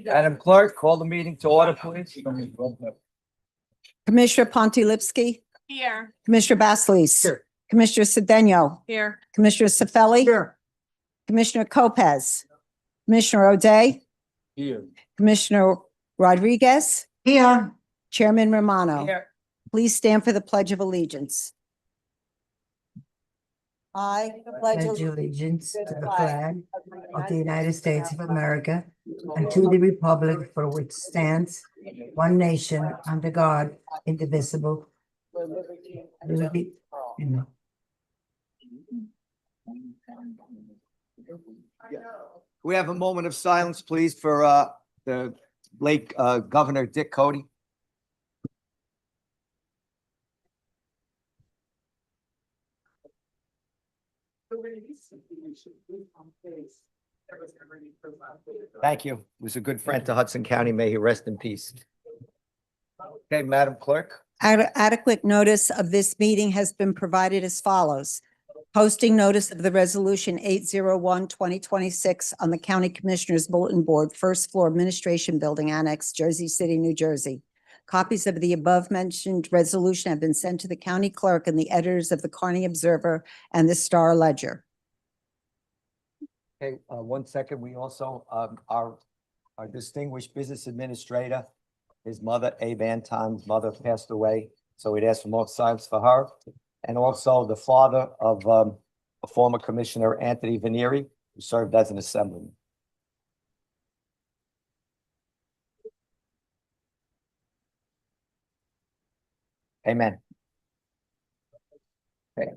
Madam Clerk, call the meeting to order, please. Commissioner Pontilivski, Here. Commissioner Basleys. Here. Commissioner Cedeno, Here. Commissioner Sefeli. Here. Commissioner Lopez, Commissioner O'Day, Here. Commissioner Rodriguez, Here. Chairman Romano. Here. Please stand for the Pledge of Allegiance. I Pledge allegiance to the flag of the United States of America and to the republic for which stands one nation under God, indivisible. Liberty. We have a moment of silence, please, for the late Governor Dick Cody. Thank you. He was a good friend to Hudson County. May he rest in peace. Okay, Madam Clerk. Adequate notice of this meeting has been provided as follows. Posting notice of the resolution 801-2026 on the County Commissioners Bulletin Board, first floor Administration Building Annex, Jersey City, New Jersey. Copies of the above mentioned resolution have been sent to the county clerk and the editors of the Kearney Observer and the Star Ledger. Okay, 1 second. We also, our distinguished business administrator, his mother, Abe Anton's mother, passed away. So we'd ask for more silence for her. And also the father of a former commissioner, Anthony Venieri, who served as an assemblyman. Amen. Okay.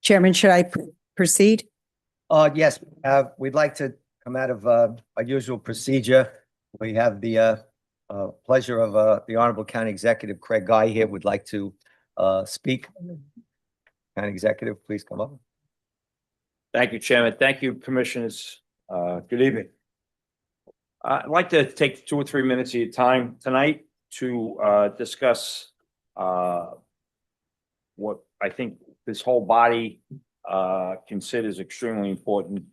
Chairman, should I proceed? Yes, we'd like to come out of our usual procedure. We have the pleasure of the Honorable County Executive Craig Guy here would like to speak. County Executive, please come up. Thank you, Chairman. Thank you, Commissioners. Good evening. I'd like to take 2 or 3 minutes of your time tonight to discuss what I think this whole body considers extremely important.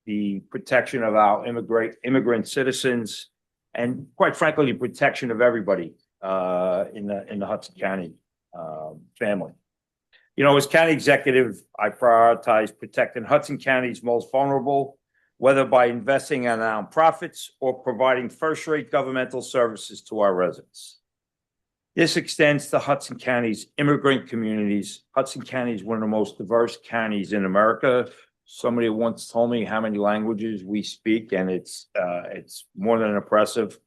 The protection of our immigrant citizens, and quite frankly, the protection of everybody in the Hudson County family. You know, as county executive, I prioritize protecting Hudson County's most vulnerable, whether by investing in nonprofits or providing first-rate governmental services to our residents. This extends to Hudson County's immigrant communities. Hudson County is one of the most diverse counties in America. Somebody once told me how many languages we speak, and it's more than impressive.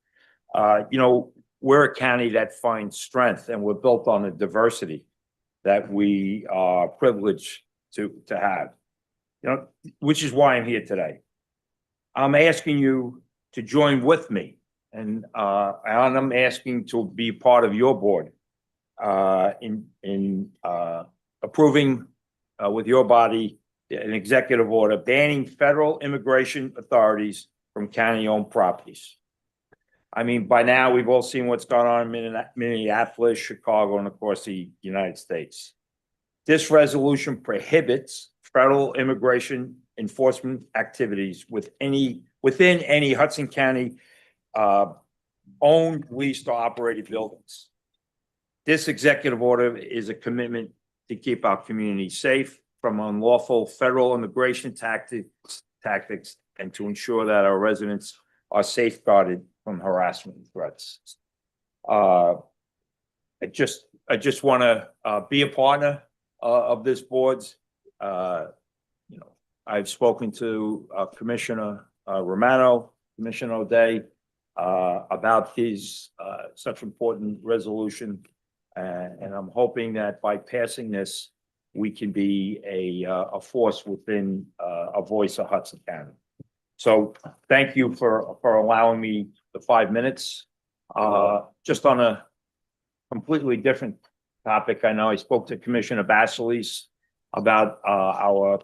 You know, we're a county that finds strength, and we're built on the diversity that we are privileged to have. You know, which is why I'm here today. I'm asking you to join with me, and I'm asking to be part of your board in approving with your body an executive order banning federal immigration authorities from county-owned properties. I mean, by now, we've all seen what's gone on in Minneapolis, Chicago, and of course, the United States. This resolution prohibits federal immigration enforcement activities within any Hudson County owned, leased, or operated buildings. This executive order is a commitment to keep our community safe from unlawful federal immigration tactics and to ensure that our residents are safeguarded from harassment and threats. I just want to be a partner of this board's. You know, I've spoken to Commissioner Romano, Commissioner O'Day about his such important resolution, and I'm hoping that by passing this, we can be a force within a voice of Hudson County. So thank you for allowing me the 5 minutes. Just on a completely different topic, I know I spoke to Commissioner Basleys about our,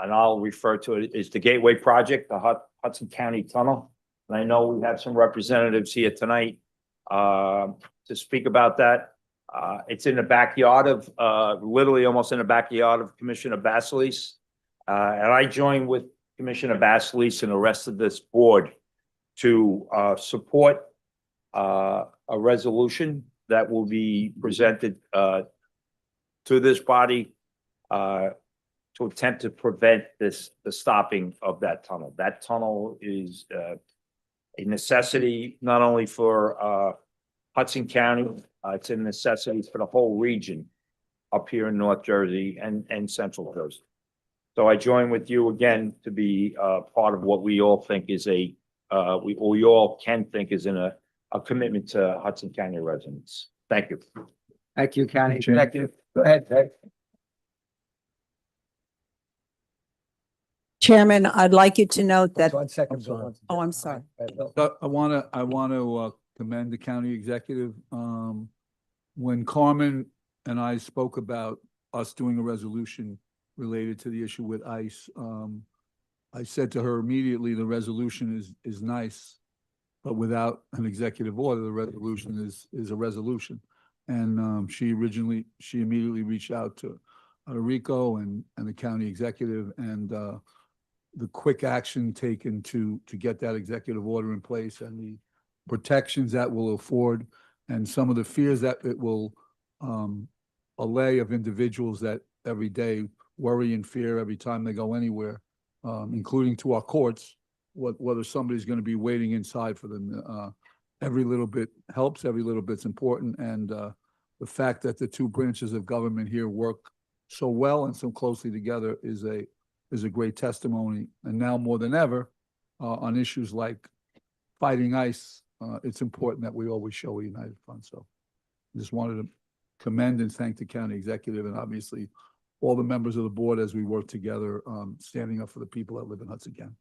and I'll refer to it as the Gateway Project, the Hudson County Tunnel. And I know we have some representatives here tonight to speak about that. It's in the backyard of, literally almost in the backyard of Commissioner Basilis. And I join with Commissioner Basilis and the rest of this board to support a resolution that will be presented to this body to attempt to prevent the stopping of that tunnel. That tunnel is a necessity not only for Hudson County, it's a necessity for the whole region up here in North Jersey and Central Jersey. So I join with you again to be part of what we all think is we all can think is in a commitment to Hudson County residents. Thank you. Thank you, County Chair. Executive. Go ahead, Ted. Chairman, I'd like you to note that, 1 second. I'm sorry. Bill. Oh, I'm sorry. I want to commend the county executive. When Carmen and I spoke about us doing a resolution related to the issue with ICE, I said to her immediately, the resolution is nice, but without an executive order, the resolution is a resolution. And she immediately reached out to Rico and the county executive, and the quick action taken to get that executive order in place and the protections that will afford and some of the fears that it will allay of individuals that every day worry and fear every time they go anywhere, including to our courts, whether somebody's going to be waiting inside for them. Every little bit helps, every little bit's important, and the fact that the two branches of government here work so well and so closely together is a great testimony. And now more than ever, on issues like fighting ICE, it's important that we always show a united front. So I just wanted to commend and thank the county executive and obviously all the members of the board as we work together, standing up for the people that live in Hudson County.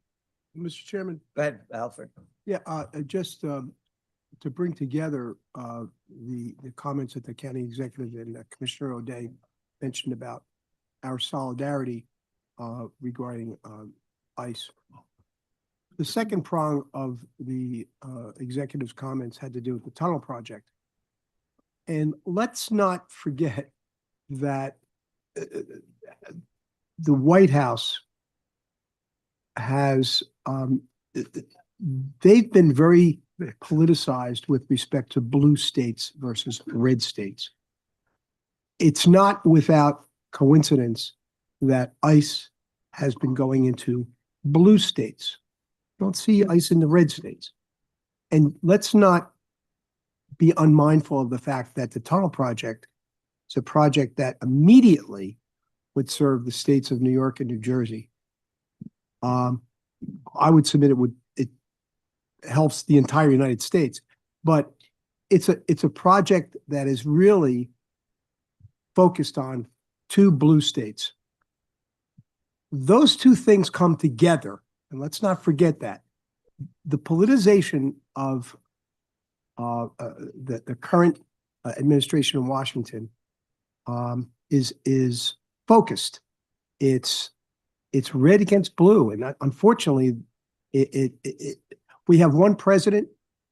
Mr. Chairman, Go ahead, Alfred. yeah, just to bring together the comments that the county executive and Commissioner O'Day mentioned about our solidarity regarding ICE. The second prong of the executive's comments had to do with the tunnel project. And let's not forget that the White House has, they've been very politicized with respect to blue states versus red states. It's not without coincidence that ICE has been going into blue states. Don't see ICE in the red states. And let's not be unmindful of the fact that the tunnel project is a project that immediately would serve the states of New York and New Jersey. I would submit it helps the entire United States, but it's a project that is really focused on two blue states. Those two things come together, and let's not forget that. The politicization of the current administration in Washington is focused. It's red against blue, and unfortunately, we have one president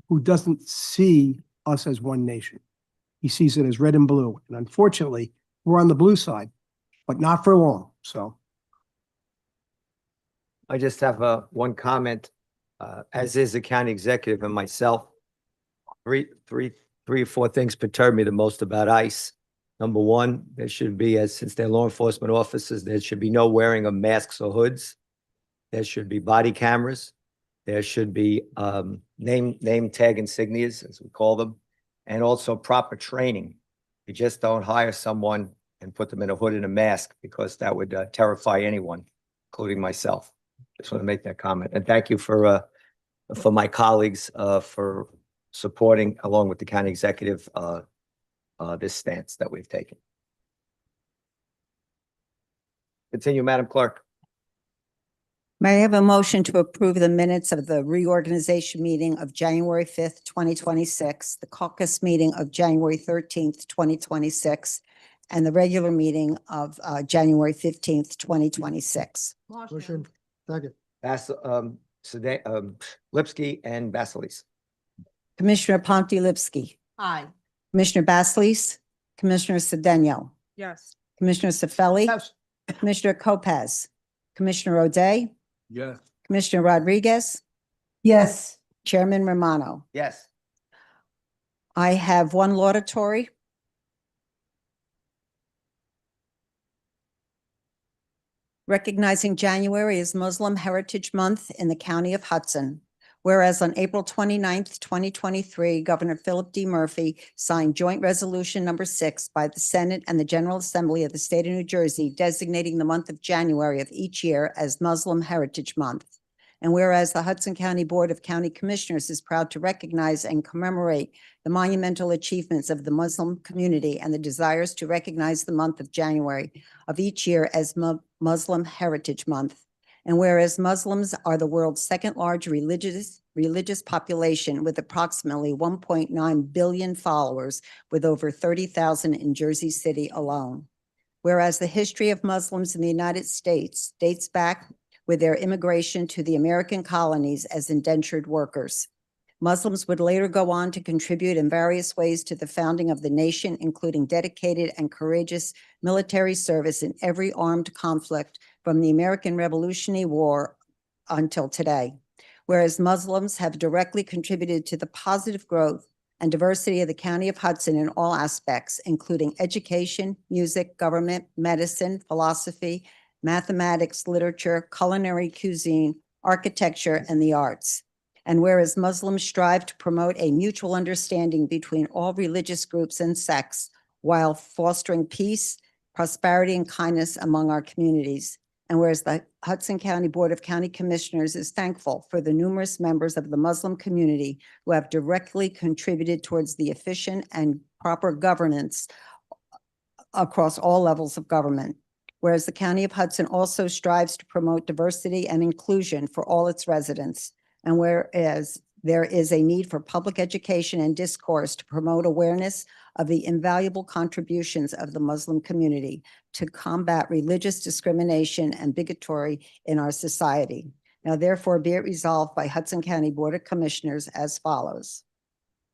who doesn't see us as one nation. He sees it as red and blue, and unfortunately, we're on the blue side, but not for long. So, I just have one comment, as is the county executive and myself. Three or four things perturb me the most about ICE. Number one, there should be, since they're law enforcement officers, there should be no wearing of masks or hoods. There should be body cameras. There should be name tag insignias, as we call them, and also proper training. You just don't hire someone and put them in a hood and a mask, because that would terrify anyone, including myself. Just want to make that comment. And thank you for my colleagues for supporting, along with the county executive, this stance that we've taken. Continue, Madam Clerk. May I have a motion to approve the minutes of the reorganization meeting of January 5th, 2026, the caucus meeting of January 13th, 2026, and the regular meeting of January 15th, 2026. motion, second. Lipsky and Basilis. Commissioner Pontilivski. Aye. Commissioner Basleys. Commissioner Cedeno, Yes. Commissioner Sefeli, Yes. Commissioner Lopez, Commissioner O'Day, Yes. Commissioner Rodriguez, Yes. Chairman Romano. Yes. I have one laudatory. Recognizing January as Muslim Heritage Month in the County of Hudson. Whereas on April 29th, 2023, Governor Philip D. Murphy signed Joint Resolution Number 6 by the Senate and the General Assembly of the State of New Jersey designating the month of January of each year as Muslim Heritage Month. And whereas the Hudson County Board of County Commissioners is proud to recognize and commemorate the monumental achievements of the Muslim community and the desires to recognize the month of January of each year as Muslim Heritage Month. And whereas Muslims are the world's second largest religious population with approximately 1.9 billion followers, with over 30,000 in Jersey City alone. Whereas the history of Muslims in the United States dates back with their immigration to the American colonies as indentured workers. Muslims would later go on to contribute in various ways to the founding of the nation, including dedicated and courageous military service in every armed conflict from the American Revolutionary War until today. Whereas Muslims have directly contributed to the positive growth and diversity of the County of Hudson in all aspects, including education, music, government, medicine, philosophy, mathematics, literature, culinary cuisine, architecture, and the arts. And whereas Muslims strive to promote a mutual understanding between all religious groups and sects while fostering peace, prosperity, and kindness among our communities. And whereas the Hudson County Board of County Commissioners is thankful for the numerous members of the Muslim community who have directly contributed towards the efficient and proper governance across all levels of government. Whereas the County of Hudson also strives to promote diversity and inclusion for all its residents. And whereas there is a need for public education and discourse to promote awareness of the invaluable contributions of the Muslim community to combat religious discrimination and bigotry in our society. Now therefore be it resolved by Hudson County Board of Commissioners as follows.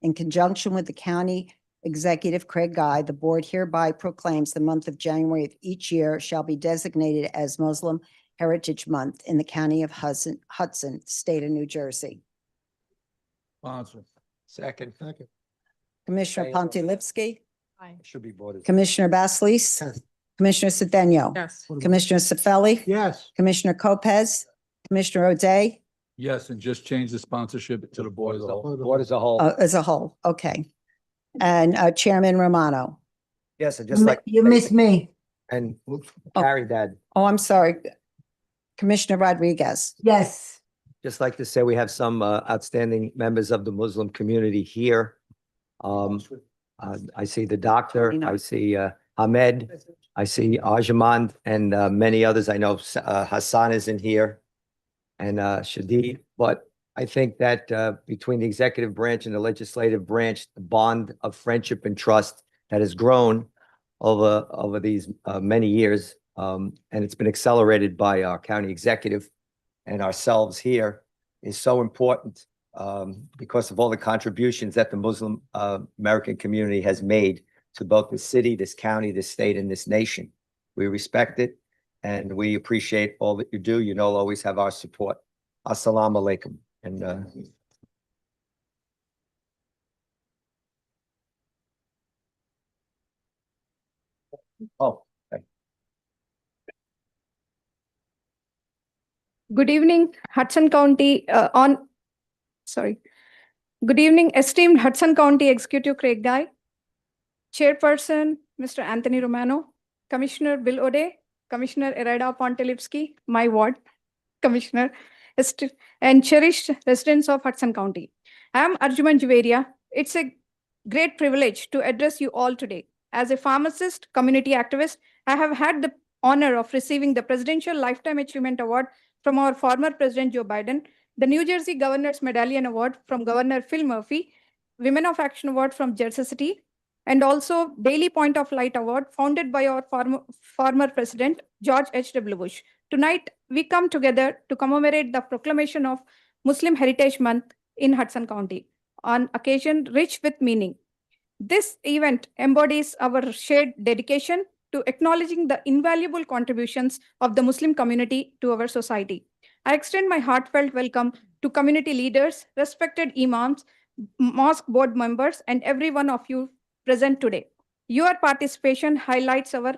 In conjunction with the County Executive Craig Guy, the board hereby proclaims the month of January of each year shall be designated as Muslim Heritage Month in the County of Hudson, State of New Jersey. Sponsor. Second. Commissioner Aye. Pontilivski, Aye. Should be voted. Commissioner Basleys, Yes. Commissioner Cedeno, Yes. Commissioner Sefeli, Yes. Commissioner Lopez, Commissioner O'Day, Yes, and just change the sponsorship to the board of the whole. Board as a whole. as a whole, okay. And Chairman Romano. Yes, and just like. You miss me. And carry that. Oh, I'm sorry. Commissioner Rodriguez. Yes. Just like to say we have some outstanding members of the Muslim community here. I see the doctor, I see Ahmed, I see Ajman, and many others. I know Hassan is in here and Shadid. But I think that between the executive branch and the legislative branch, the bond of friendship and trust that has grown over these many years, and it's been accelerated by our county executive and ourselves here, is so important because of all the contributions that the Muslim American community has made to both the city, this county, this state, and this nation. We respect it and we appreciate all that you do. You know, always have our support. Assalamu alaikum. And oh, Good evening, Hudson County, Good evening, esteemed Hudson County Executive Craig Guy, Chairperson, Mr. Anthony Romano, Commissioner Bill O'Day, Commissioner Iraida Pontilivski, my ward, Commissioner, and cherished residents of Hudson County. I am Arjuman Juveria. It's a great privilege to address you all today. As a pharmacist, community activist, I have had the honor of receiving the Presidential Lifetime Achievement Award from our former President Joe Biden, the New Jersey Governor's Medallion Award from Governor Phil Murphy, Women of Action Award from Jersey City, and also Daily Point of Light Award founded by our former President George H.W. Bush. Tonight, we come together to commemorate the proclamation of Muslim Heritage Month in Hudson County, on occasion rich with meaning. This event embodies our shared dedication to acknowledging the invaluable contributions of the Muslim community to our society. I extend my heartfelt welcome to community leaders, respected imams, mosque board members, and every one of you present today. Your participation highlights our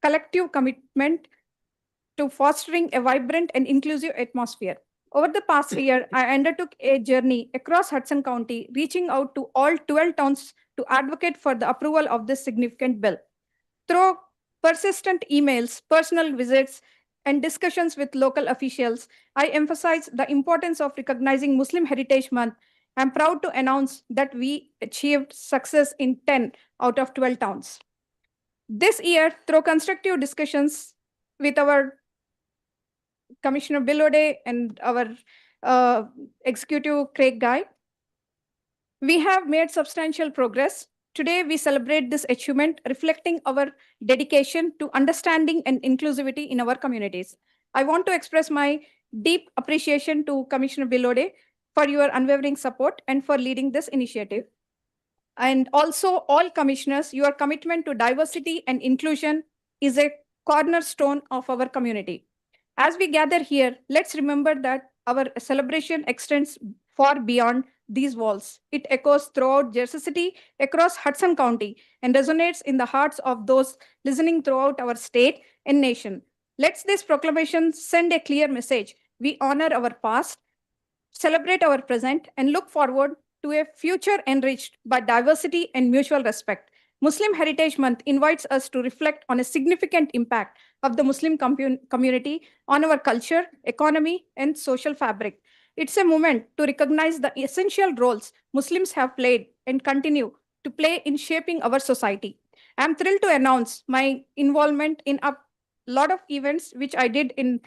collective commitment to fostering a vibrant and inclusive atmosphere. Over the past year, I undertook a journey across Hudson County, reaching out to all 12 towns to advocate for the approval of this significant bill. Through persistent emails, personal visits, and discussions with local officials, I emphasized the importance of recognizing Muslim Heritage Month. I'm proud to announce that we achieved success in 10 out of 12 towns. This year, through constructive discussions with our Commissioner Bill O'Day and our Executive Craig Guy, we have made substantial progress. Today, we celebrate this achievement, reflecting our dedication to understanding and inclusivity in our communities. I want to express my deep appreciation to Commissioner Bill O'Day for your unwavering support and for leading this initiative. And also all commissioners, your commitment to diversity and inclusion is a cornerstone of our community. As we gather here, let's remember that our celebration extends far beyond these walls. It echoes throughout Jersey City, across Hudson County, and resonates in the hearts of those listening throughout our state and nation. Let this proclamation send a clear message. We honor our past, celebrate our present, and look forward to a future enriched by diversity and mutual respect. Muslim Heritage Month invites us to reflect on a significant impact of the Muslim community on our culture, economy, and social fabric. It's a moment to recognize the essential roles Muslims have played and continue to play in shaping our society. I'm thrilled to announce my involvement in a lot of events which I did in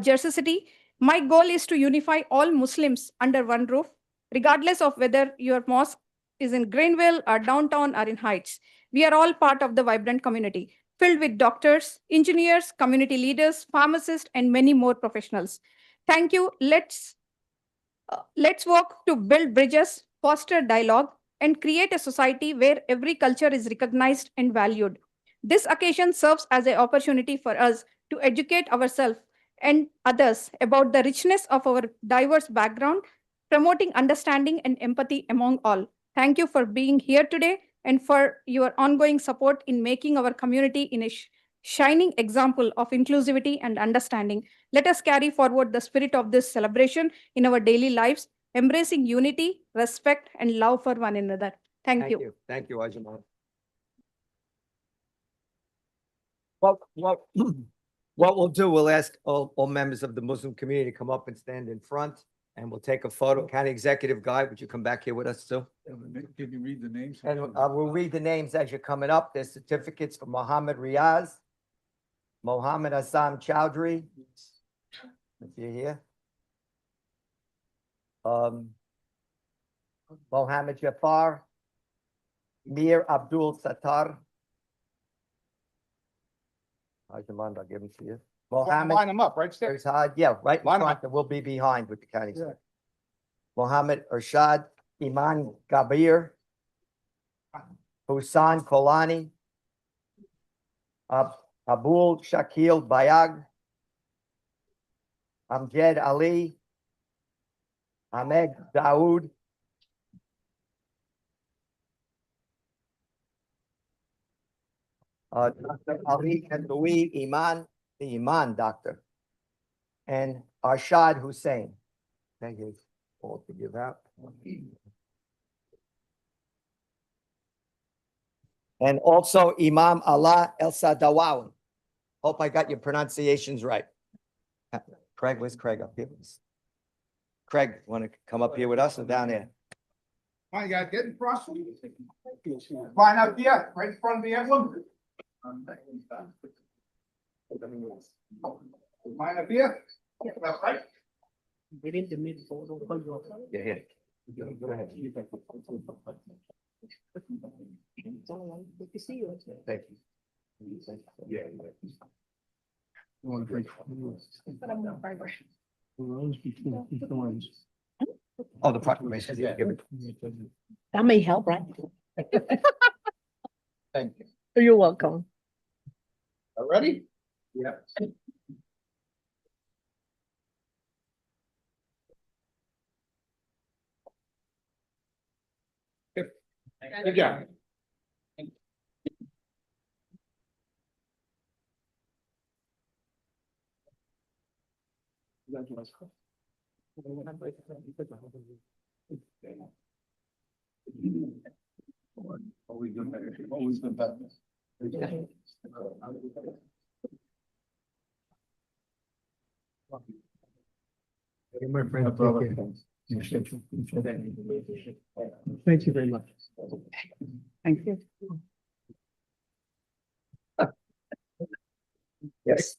Jersey City. My goal is to unify all Muslims under one roof, regardless of whether your mosque is in Greenville or downtown or in Heights. We are all part of the vibrant community, filled with doctors, engineers, community leaders, pharmacists, and many more professionals. Thank you. Let's work to build bridges, foster dialogue, and create a society where every culture is recognized and valued. This occasion serves as an opportunity for us to educate ourselves and others about the richness of our diverse background, promoting understanding and empathy among all. Thank you for being here today and for your ongoing support in making our community in a shining example of inclusivity and understanding. Let us carry forward the spirit of this celebration in our daily lives, embracing unity, respect, and love for one another. Thank you. Thank you, Ajmal. Well, what we'll do, we'll ask all members of the Muslim community to come up and stand in front, and we'll take a photo. County Executive Guy, would you come back here with us too? Can you read the names? And we'll read the names as you're coming up. There's certificates for Mohammed Riaz, Mohammed Hassan Chowdhury, if you're here. Mohammed Jafar, Mir Abdul Sattar. I'll give them to you. Mohammed. Line them up, right, Steve? Yeah, right in Line 'em front, and we'll be behind with the county. Mohammed Arshad Iman Gabir, Hussan Kolani, Abul Shakil Bayag, Amjad Ali, Ahmed Daoud, Dr. Ali Kandoui Iman, the Iman doctor, and Arshad Hussein. Thank you all to give out. And also Imam Allah El Sadawawi. Hope I got your pronunciations right. Craig, where's Craig up here? Craig, want to come up here with us or down there? Come on, you guys, get in front. Line up here, right in front of the emblem. Line up here. That's right. Yeah, here. Go ahead. Thank you. Yeah. Oh, the proclamation. Yeah, give it. That may help, right? Thank you. You're welcome. All ready? Yeah. Good job. Always been better. Always been better. My friend, take care. Thank you very much. Thank you. Yes.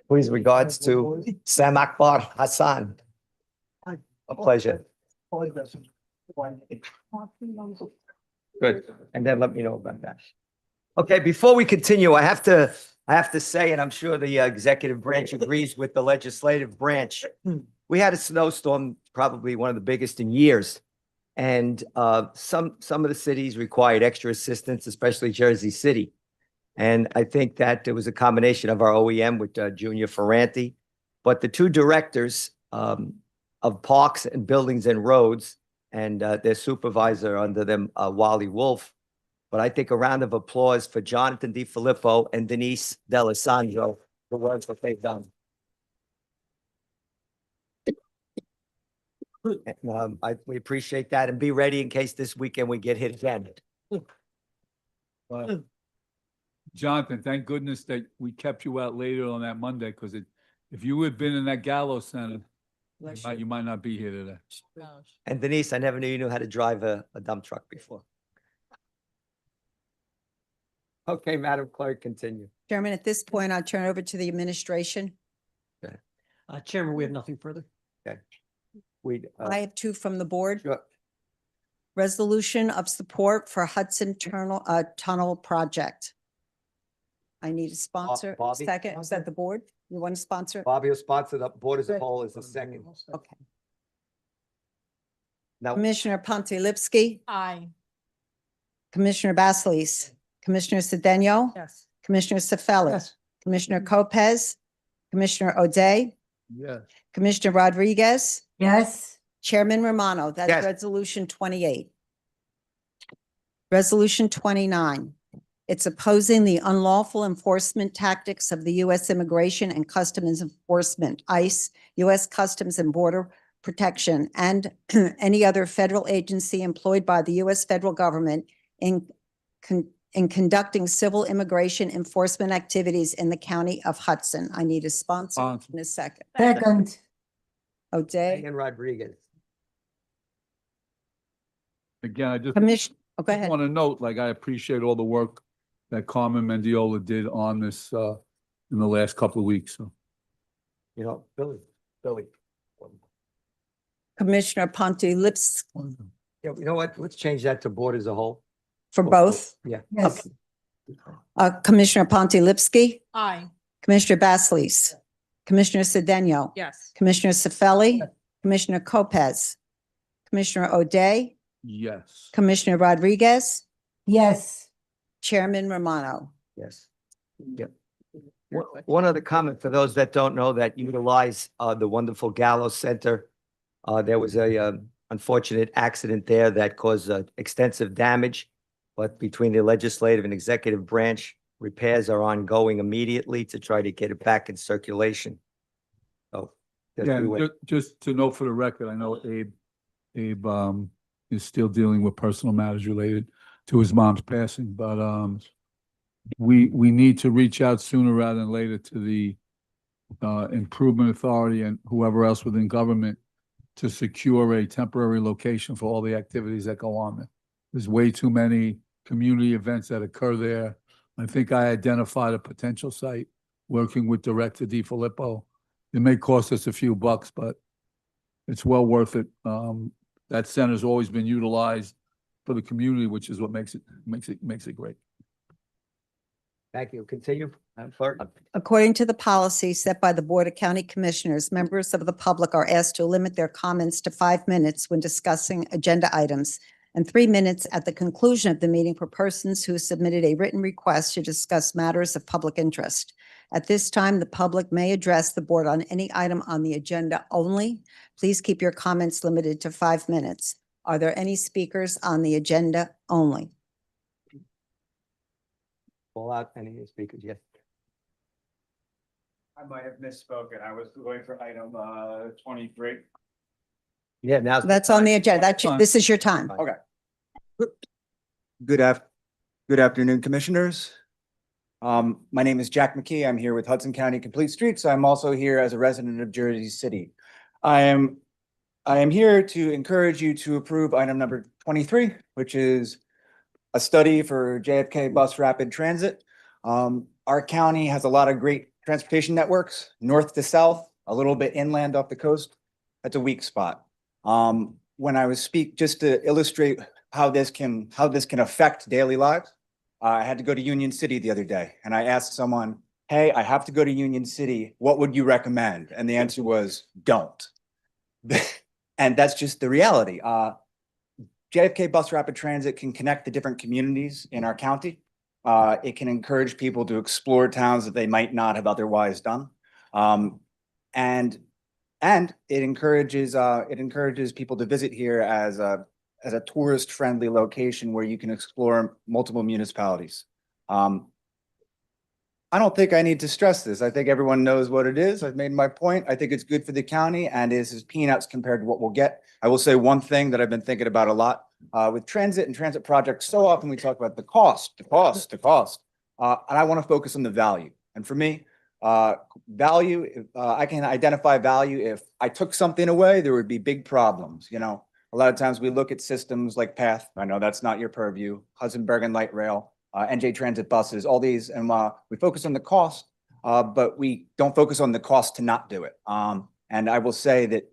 Please regards to Sam Akbar Hassan. A pleasure. Good. And then let me know about that. Okay, before we continue, I have to say, and I'm sure the executive branch agrees with the legislative branch. We had a snowstorm, probably one of the biggest in years. And some of the cities required extra assistance, especially Jersey City. And I think that there was a combination of our OEM with Junior Ferranti, but the two directors of Parks and Buildings and Roads and their supervisor under them, Wally Wolf. But I think a round of applause for Jonathan DiFilippo and Denise D'Alessandro for the work that they've done. We appreciate that, and be ready in case this weekend we get hit again. Jonathan, thank goodness that we kept you out later on that Monday, because if you had been in that Gallo Center, you might not be here today. And Denise, I never knew you knew how to drive a dump truck before. Okay, Madam Clerk, continue. Chairman, at this point, I'll turn over to the administration. Chairman, we have nothing further. We, I have two from the board. sure. Resolution of support for Hudson Tunnel Project. I need a sponsor. Bobby? Second, is that the board? You want to sponsor? Bobby will sponsor the board as a whole as the second. Okay. Now, Commissioner Pontilivski, Aye. Commissioner Basleys, Commissioner Cedeno, Yes. Commissioner Sefeli, Yes. Commissioner Lopez, Commissioner O'Day, Yes. Commissioner Rodriguez, Yes, Chairman Romano. That's Yes. Resolution 28. Resolution 29. It's opposing the unlawful enforcement tactics of the U.S. Immigration and Customs Enforcement, ICE, U.S. Customs and Border Protection, and any other federal agency employed by the U.S. federal government in conducting civil immigration enforcement activities in the county of Hudson. I need a sponsor Sponsor. in a second. second, O'Day, and Rodriguez. Again, I just Commissioner, oh, go ahead. want to note, like, I appreciate all the work that Carmen Mendiola did on this in the last couple of weeks. So You know, Billy. Commissioner Pontilivski Yeah, you know what? Let's change that to board as a whole. for both. Yeah. yes, Commissioner Pontilivski, Aye. Commissioner Basleys, Commissioner Cedeno, Yes. Commissioner Sefeli, Commissioner Lopez, Commissioner O'Day, yes. Commissioner Rodriguez, yes, Chairman Romano. Yes. Yep. One other comment for those that don't know that utilize the wonderful Gallo Center. There was a unfortunate accident there that caused extensive damage. But between the legislative and executive branch, repairs are ongoing immediately to try to get it back in circulation. So. just Yeah, be aware. just to note for the record, I know Abe is still dealing with personal matters related to his mom's passing, but we need to reach out sooner rather than later to the Improvement Authority and whoever else within government to secure a temporary location for all the activities that go on there. There's way too many community events that occur there. I think I identified a potential site, working with Director DiFilippo. It may cost us a few bucks, but it's well worth it. That center's always been utilized for the community, which is what makes it great. Thank you. Continue, Madam Clerk. According to the policy set by the Board of County Commissioners, members of the public are asked to limit their comments to 5 minutes when discussing agenda items. and 3 minutes at the conclusion of the meeting for persons who submitted a written request to discuss matters of public interest. At this time, the public may address the board on any item on the agenda only. Please keep your comments limited to 5 minutes. Are there any speakers on the agenda only? Call out any speakers, yes. I might have misspoken. I was going for item 23. Yeah, now. That's on the agenda. Fine. This is your time. Good afternoon, commissioners. My name is Jack McKee. I'm here with Hudson County Complete Streets. I'm also here as a resident of Jersey City. I am here to encourage you to approve item number 23, which is a study for JFK Bus Rapid Transit. Our county has a lot of great transportation networks, north to south, a little bit inland off the coast. That's a weak spot. When I was just to illustrate how this can affect daily lives, I had to go to Union City the other day and I asked someone, hey, I have to go to Union City. What would you recommend? And the answer was don't. And that's just the reality. JFK Bus Rapid Transit can connect the different communities in our county. It can encourage people to explore towns that they might not have otherwise done. And it encourages people to visit here as a tourist-friendly location where you can explore multiple municipalities. I don't think I need to stress this. I think everyone knows what it is. I've made my point. I think it's good for the county and this is peanuts compared to what we'll get. I will say one thing that I've been thinking about a lot with transit and transit projects. So often we talk about the cost. And I want to focus on the value. And for me, value, I can identify value. If I took something away, there would be big problems. You know, a lot of times we look at systems like PATH. I know that's not your purview. Hudson Bergen Light Rail, NJ Transit buses, all these, and we focus on the cost, but we don't focus on the cost to not do it. And I will say that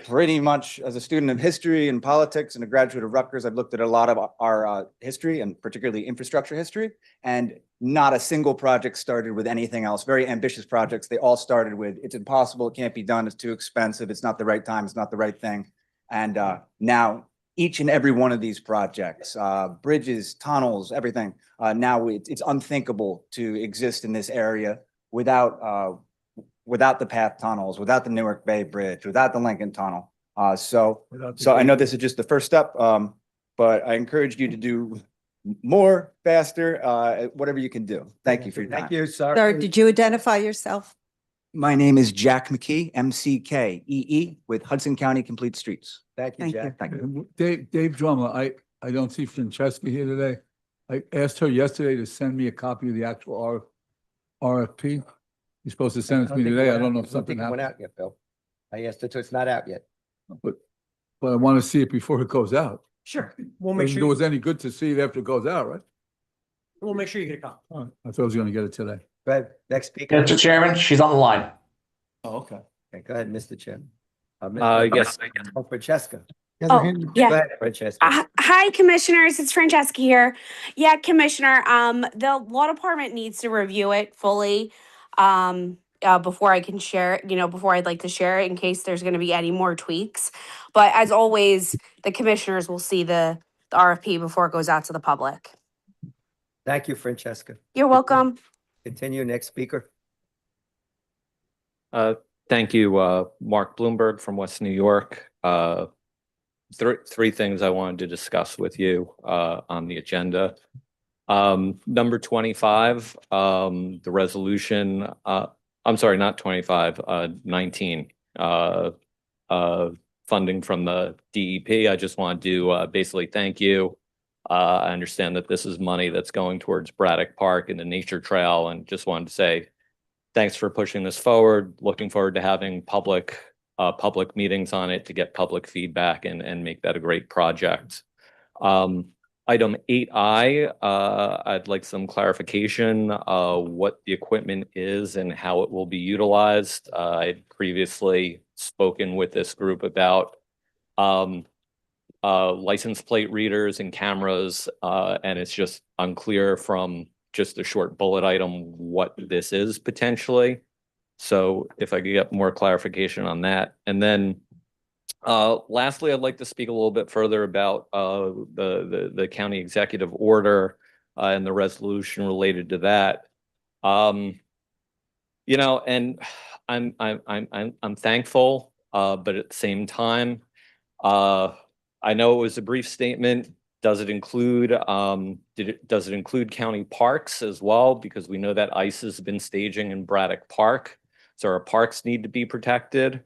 pretty much as a student of history and politics and a graduate of Rutgers, I've looked at a lot of our history and particularly infrastructure history, and not a single project started with anything else. Very ambitious projects. They all started with, it's impossible, it can't be done, it's too expensive, it's not the right time, it's not the right thing. And now each and every one of these projects, bridges, tunnels, everything, now it's unthinkable to exist in this area without the PATH tunnels, without the Newark Bay Bridge, without the Lincoln Tunnel. So I know this is just the first step, but I encourage you to do more, faster, whatever you can do. Thank you for your time. Thank you, sir. Sir, did you identify yourself? My name is Jack McKee, MCKEE, with Hudson County Complete Streets. Thank you, Thank Jack. Thank you. Dave Drummer, I don't see Francesca here today. I asked her yesterday to send me a copy of the actual RFP. You're supposed to send it to me today. I don't know if something Went happened, out yet, Bill. I asked her to, it's not out yet. but I want to see it before it goes out. Sure. We'll make If it sure, was any good to see it after it goes out, right? we'll make sure you get a copy. I thought I was gonna get it today. Go ahead, next speaker. Mr. Chairman, she's on the line. Oh, okay. Okay, go ahead, Mr. Chairman. Yes. Oh, Francesca. Oh, Go yeah. ahead, Francesca. Hi, commissioners. It's Francesca here. Yeah, Commissioner, the law department needs to review it fully before I can share it, before I'd like to share it in case there's going to be any more tweaks. But as always, the commissioners will see the RFP before it goes out to the public. Thank you, Francesca. You're welcome. Continue, next speaker. Thank you, Mark Bloomberg from West New York. Three things I wanted to discuss with you on the agenda. Number 25, the resolution, I'm sorry, not 25, 19, funding from the DEP. I just wanted to basically thank you. I understand that this is money that's going towards Braddock Park and the nature trail, and just wanted to say thanks for pushing this forward. Looking forward to having public meetings on it to get public feedback and make that a great project. Item 8I, I'd like some clarification what the equipment is and how it will be utilized. I'd previously spoken with this group about license plate readers and cameras, and it's just unclear from just a short bullet item what this is potentially. So if I could get more clarification on that. And then Lastly, I'd like to speak a little bit further about the county executive order and the resolution related to that. You know, and I'm thankful, but at the same time, I know it was a brief statement. Does it include does it include county parks as well? Because we know that ICE has been staging in Braddock Park, so our parks need to be protected.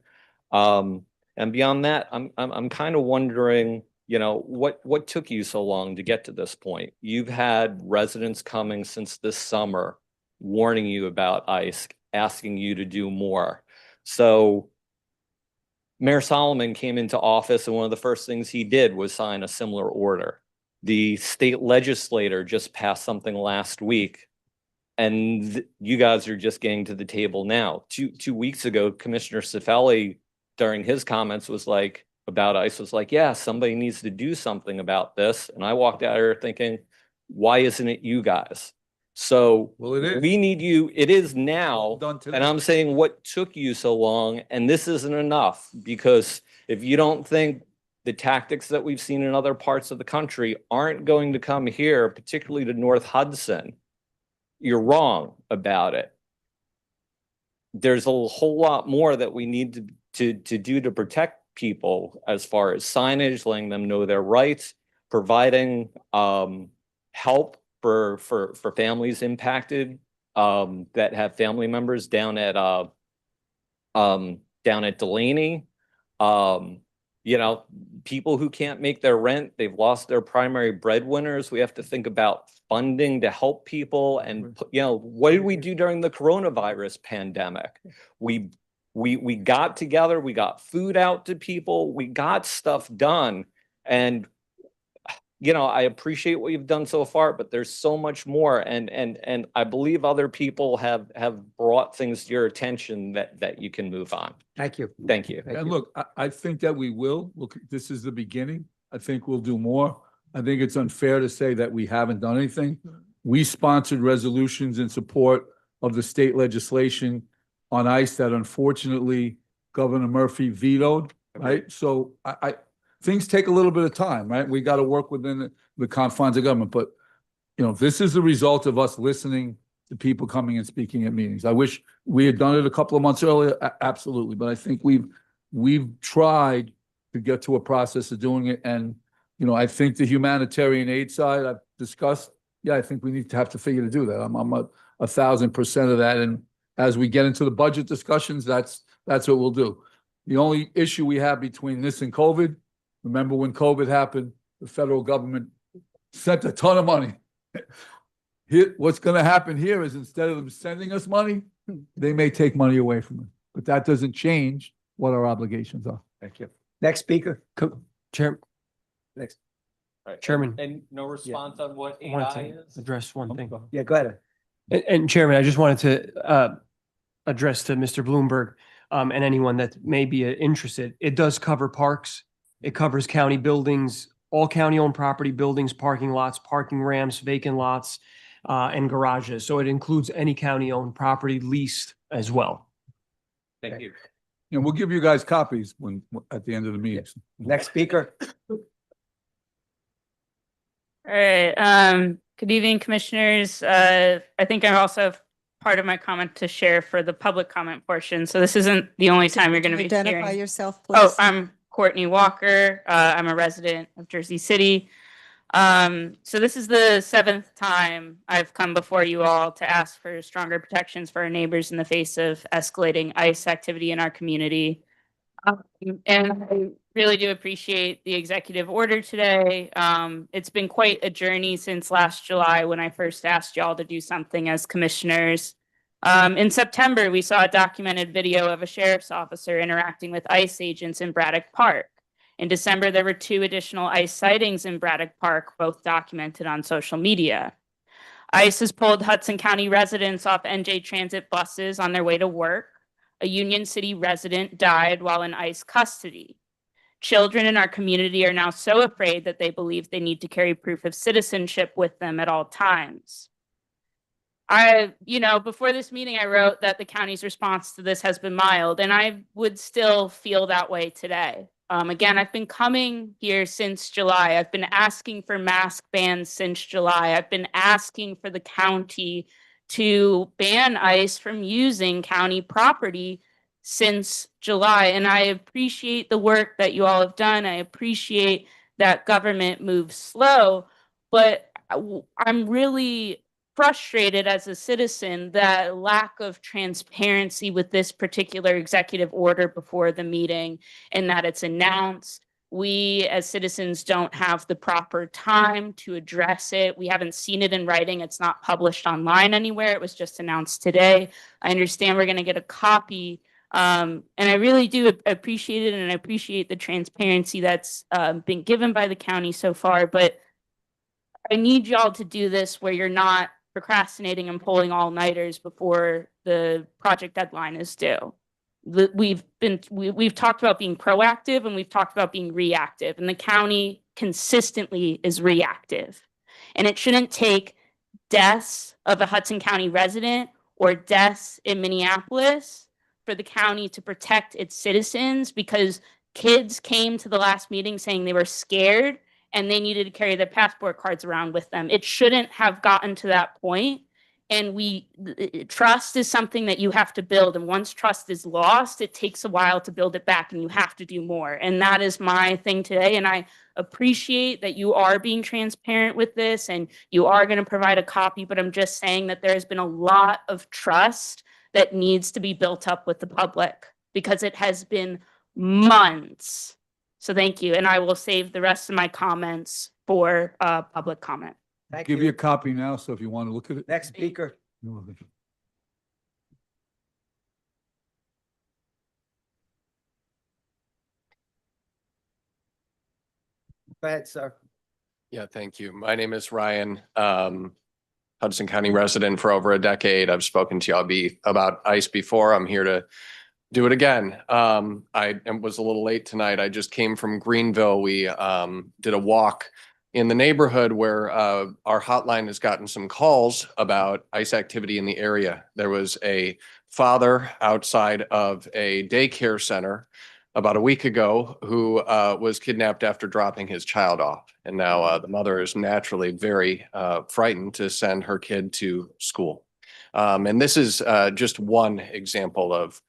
And beyond that, I'm kind of wondering, you know, what took you so long to get to this point? You've had residents coming since this summer, warning you about ICE, asking you to do more. So Mayor Solomon came into office, and one of the first things he did was sign a similar order. The state legislator just passed something last week, and you guys are just getting to the table now. Two weeks ago, Commissioner Cifelli, during his comments, was like, about ICE, was like, yeah, somebody needs to do something about this. And I walked out of here thinking, why isn't it you guys? So Well, it is. we need you. It is now. Done today. And I'm saying, what took you so long? And this isn't enough, because if you don't think the tactics that we've seen in other parts of the country aren't going to come here, particularly to North Hudson, you're wrong about it. There's a whole lot more that we need to do to protect people, as far as signage, letting them know their rights, providing help for families impacted that have family members down at Delaney. You know, people who can't make their rent, they've lost their primary breadwinners. We have to think about funding to help people. And, you know, what did we do during the coronavirus pandemic? We got together, we got food out to people, we got stuff done. And, you know, I appreciate what you've done so far, but there's so much more. And I believe other people have brought things to your attention that you can move on. Thank you. Thank you. And look, I think that we will. Look, this is the beginning. I think we'll do more. I think it's unfair to say that we haven't done anything. We sponsored resolutions in support of the state legislation on ICE that unfortunately Governor Murphy vetoed, right? So I things take a little bit of time, right? We got to work within the confines of government. But, you know, this is the result of us listening to people coming and speaking at meetings. I wish we had done it a couple of months earlier, absolutely. But I think we've tried to get to a process of doing it. And, you know, I think the humanitarian aid side I've discussed, yeah, I think we need to have to figure to do that. I'm 1,000% of that. And as we get into the budget discussions, that's what we'll do. The only issue we have between this and COVID, remember when COVID happened, the federal government sent a ton of money. Here, what's going to happen here is instead of them sending us money, they may take money away from us. But that doesn't change what our obligations are. Thank you. Next speaker, Chair. Next. Chairman. And no response on what I wanted AI to is? address one thing. Yeah, go ahead. And Chairman, I just wanted to address to Mr. Bloomberg and anyone that may be interested. It does cover parks. It covers county buildings, all county-owned property buildings, parking lots, parking ramps, vacant lots, and garages. So it includes any county-owned property leased as well. Thank you. And we'll give you guys copies at the end of the meetings. Next speaker. All right. Good evening, commissioners. I think I also have part of my comment to share for the public comment portion. So this isn't the only time you're going to be Identify hearing. yourself, please. Oh, I'm Courtney Walker. I'm a resident of Jersey City. So this is the 7th time I've come before you all to ask for stronger protections for our neighbors in the face of escalating ICE activity in our community. And I really do appreciate the executive order today. It's been quite a journey since last July when I first asked y'all to do something as commissioners. In September, we saw a documented video of a sheriff's officer interacting with ICE agents in Braddock Park. In December, there were 2 additional ICE sightings in Braddock Park, both documented on social media. ICE has pulled Hudson County residents off NJ Transit buses on their way to work. A Union City resident died while in ICE custody. Children in our community are now so afraid that they believe they need to carry proof of citizenship with them at all times. Before this meeting, I wrote that the county's response to this has been mild, and I would still feel that way today. Again, I've been coming here since July. I've been asking for mask bans since July. I've been asking for the county to ban ICE from using county property since July. And I appreciate the work that you all have done. I appreciate that government moves slow, but I'm really frustrated as a citizen that lack of transparency with this particular executive order before the meeting, and that it's announced. We as citizens don't have the proper time to address it. We haven't seen it in writing. It's not published online anywhere. It was just announced today. I understand we're going to get a copy. And I really do appreciate it, and I appreciate the transparency that's been given by the county so far. But I need y'all to do this where you're not procrastinating and pulling all-nighters before the project deadline is due. We've talked about being proactive, and we've talked about being reactive, and the county consistently is reactive. And it shouldn't take deaths of a Hudson County resident or deaths in Minneapolis for the county to protect its citizens, because kids came to the last meeting saying they were scared and they needed to carry their passport cards around with them. It shouldn't have gotten to that point. And trust is something that you have to build. And once trust is lost, it takes a while to build it back, and you have to do more. And that is my thing today. And I appreciate that you are being transparent with this and you are going to provide a copy, but I'm just saying that there has been a lot of trust that needs to be built up with the public, because it has been months. So thank you. And I will save the rest of my comments for public comment. Thank Give you a you. copy now, so if you want to look at it. Next speaker. No, Go ahead, sir. Yeah, thank you. My name is Ryan, Hudson County resident for over a decade. I've spoken to y'all about ICE before. I'm here to do it again. I was a little late tonight. I just came from Greenville. We did a walk in the neighborhood where our hotline has gotten some calls about ICE activity in the area. There was a father outside of a daycare center about a week ago who was kidnapped after dropping his child off. And now the mother is naturally very frightened to send her kid to school. And this is just one example of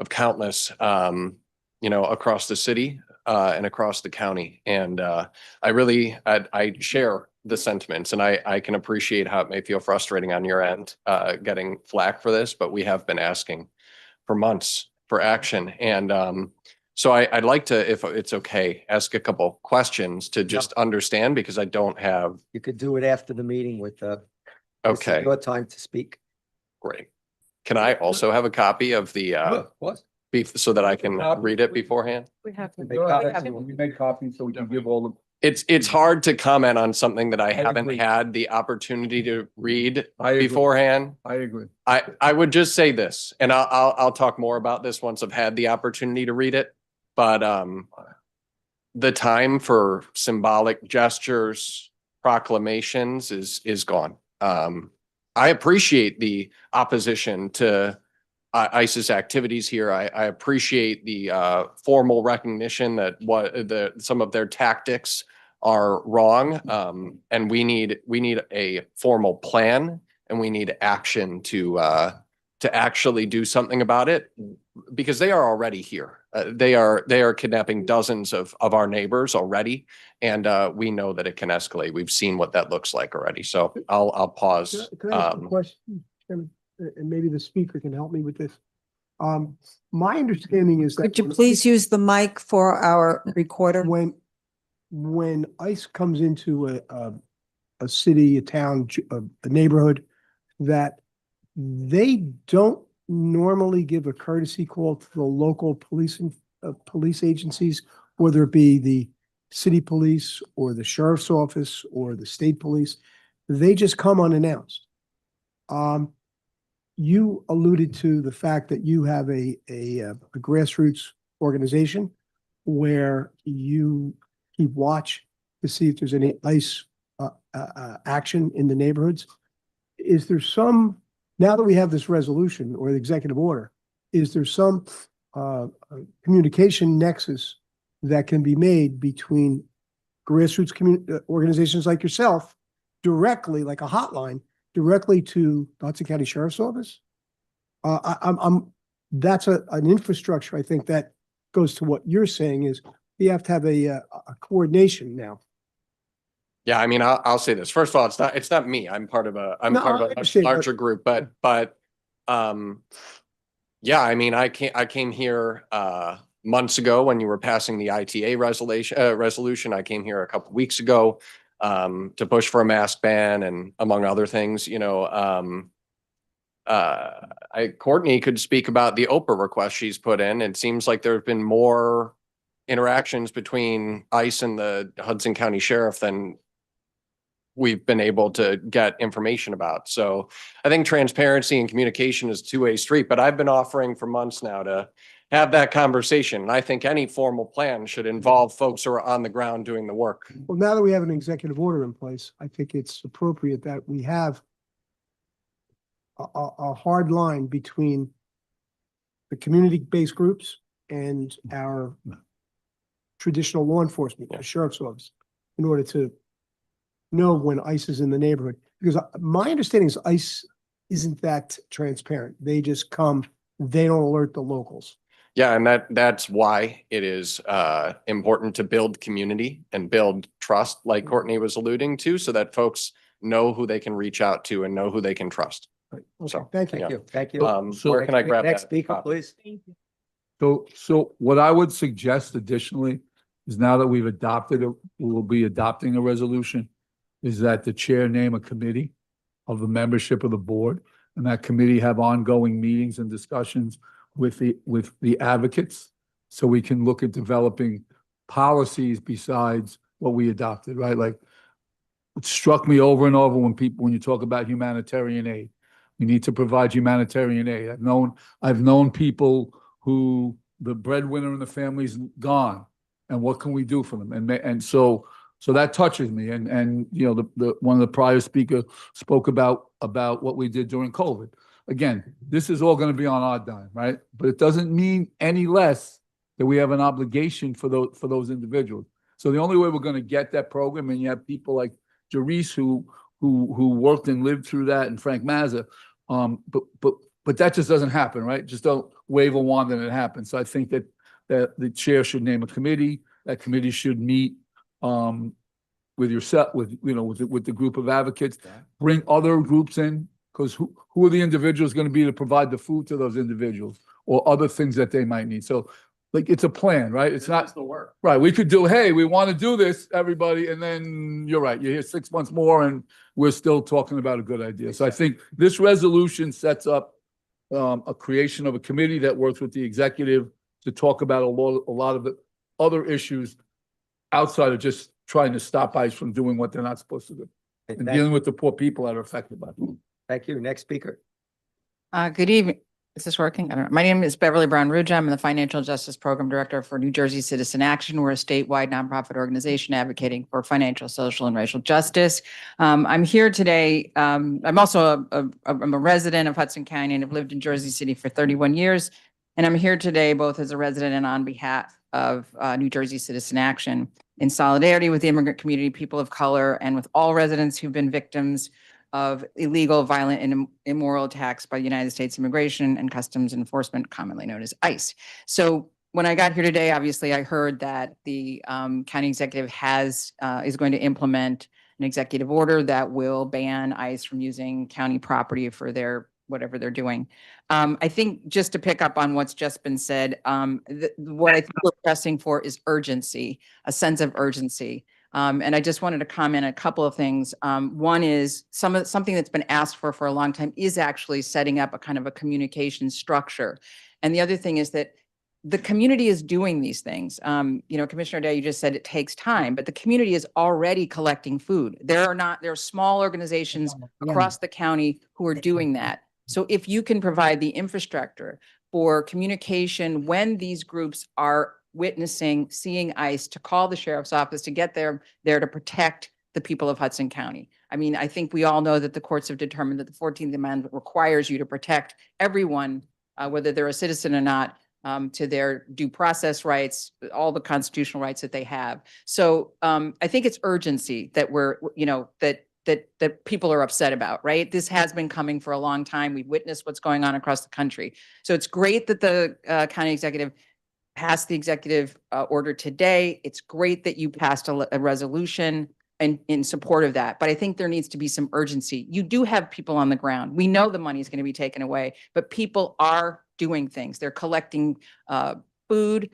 countless, across the city and across the county. And I share the sentiments, and I can appreciate how it may feel frustrating on your end getting flack for this, but we have been asking for months for action. And so I'd like to, if it's okay, ask a couple questions to just understand, because I don't have. You could do it after the meeting with, this is Okay, your time to speak. great. Can I also have a copy of the What? so that I can read it beforehand? We have to. Make copies. We made copies so we can give all the. It's hard to comment on something that I haven't agree. had the opportunity to read I agree. beforehand. I agree. I would just say this, and I'll talk more about this once I've had the opportunity to read it. But the time for symbolic gestures, proclamations is gone. I appreciate the opposition to ICE's activities here. I appreciate the formal recognition that some of their tactics are wrong. And we need a formal plan, and we need action to actually do something about it, because they are already here. They are kidnapping dozens of our neighbors already, and we know that it can escalate. We've seen what that looks like already. So I'll pause. Can I ask a question, Chairman? And maybe the speaker can help me with this. My understanding is that. Could you please use the mic for our recorder? When ICE comes into a city, a town, a neighborhood, that they don't normally give a courtesy call to the local police agencies, whether it be the city police or the sheriff's office or the state police. They just come unannounced. You alluded to the fact that you have a grassroots organization where you keep watch to see if there's any ICE action in the neighborhoods. Is there some, now that we have this resolution or the executive order, is there some communication nexus that can be made between grassroots organizations like yourself directly, like a hotline, directly to the Hudson County Sheriff's Office. That's an infrastructure, I think, that goes to what you're saying is you have to have a coordination now. Yeah, I mean, I'll say this. First of all, it's not me. I'm part of a No, I much understand, but- larger group, but yeah, I mean, I came here months ago when you were passing the ITA resolution. I came here a couple weeks ago to push for a mask ban and among other things, you know, Courtney could speak about the Oprah request she's put in. It seems like there have been more interactions between ICE and the Hudson County Sheriff than we've been able to get information about. So I think transparency and communication is a two-way street, but I've been offering for months now to have that conversation. And I think any formal plan should involve folks who are on the ground doing the work. Well, now that we have an executive order in place, I think it's appropriate that we have a hard line between the community-based groups and our traditional law enforcement, the sheriff's office, in order to know when ICE is in the neighborhood. Because my understanding is ICE isn't that transparent. They just come, they don't alert the locals. Yeah, and that's why it is important to build community and build trust, like Courtney was alluding to, so that folks know who they can reach out to and know who they can trust. Okay, So, thank you. yeah. Thank you. Where can I grab Next that speaker, copy? please. So what I would suggest additionally is now that we'll be adopting a resolution, is that the chair name a committee of the membership of the board, and that committee have ongoing meetings and discussions with the advocates, so we can look at developing policies besides what we adopted, right? Like, it struck me over and over when you talk about humanitarian aid. We need to provide humanitarian aid. I've known people who the breadwinner in the family's gone, and what can we do for them? And so that touches me. And you know, the one of the prior speakers spoke about what we did during COVID. Again, this is all going to be on our dime, right? But it doesn't mean any less that we have an obligation for those individuals. So the only way we're going to get that program, and you have people like Jerice who worked and lived through that, and Frank Mazza, but that just doesn't happen, right? Just don't wave a wand and it happens. So I think that the chair should name a committee. That committee should meet with yourself, with the group of advocates, bring other groups in, because who are the individuals going to be to provide the food to those individuals or other things that they might need? So like, it's a plan, right? It's not the work. Right. We could do, hey, we want to do this, everybody. And then you're right. You're here 6 months more and we're still talking about a good idea. So I think this resolution sets up a creation of a committee that works with the executive to talk about a lot of the other issues outside of just trying to stop ICE from doing what they're not supposed to do and dealing with the poor people that are affected by it. Thank you. Next speaker. Good evening. Is this working? I don't know. My name is Beverly Brown Rouge. I'm the Financial Justice Program Director for New Jersey Citizen Action. We're a statewide nonprofit organization advocating for financial, social, and racial justice. I'm here today. I'm also I'm a resident of Hudson County and have lived in Jersey City for 31 years. And I'm here today both as a resident and on behalf of New Jersey Citizen Action in solidarity with the immigrant community, people of color, and with all residents who've been victims of illegal, violent, and immoral attacks by the United States Immigration and Customs Enforcement, commonly known as ICE. So when I got here today, obviously I heard that the county executive is going to implement an executive order that will ban ICE from using county property for whatever they're doing. I think just to pick up on what's just been said, what I think we're pressing for is urgency, a sense of urgency. And I just wanted to comment on a couple of things. One is something that's been asked for a long time is actually setting up a kind of a communication structure. And the other thing is that the community is doing these things. Commissioner Day, you just said it takes time, but the community is already collecting food. There are small organizations across the county who are doing that. So if you can provide the infrastructure for communication when these groups are seeing ICE, to call the sheriff's office, to get there to protect the people of Hudson County. I mean, I think we all know that the courts have determined that the 14th Amendment requires you to protect everyone, whether they're a citizen or not, to their due process rights, all the constitutional rights that they have. So I think it's urgency that we're, you know, that people are upset about, right? This has been coming for a long time. We've witnessed what's going on across the country. So it's great that the county executive passed the executive order today. It's great that you passed a resolution in support of that. But I think there needs to be some urgency. You do have people on the ground. We know the money is going to be taken away, but people are doing things. They're collecting food.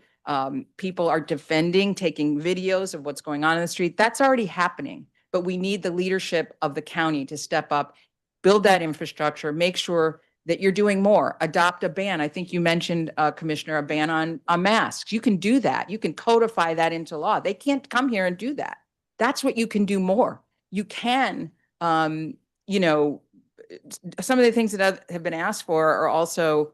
People are defending, taking videos of what's going on in the street. That's already happening. But we need the leadership of the county to step up, build that infrastructure, make sure that you're doing more, adopt a ban. I think you mentioned, Commissioner, a ban on masks. You can do that. You can codify that into law. They can't come here and do that. That's what you can do more. You can, you know, some of the things that have been asked for are also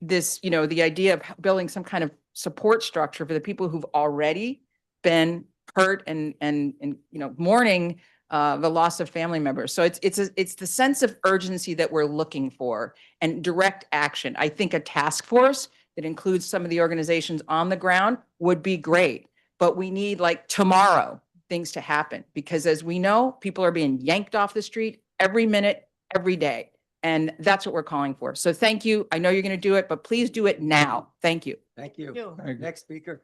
this, you know, the idea of building some kind of support structure for the people who've already been hurt and you know, mourning the loss of family members. So it's the sense of urgency that we're looking for and direct action. I think a task force that includes some of the organizations on the ground would be great, but we need like tomorrow things to happen because as we know, people are being yanked off the street every minute, every day. And that's what we're calling for. So thank you. I know you're going to do it, but please do it now. Thank you. Thank you. Thank you. Next speaker.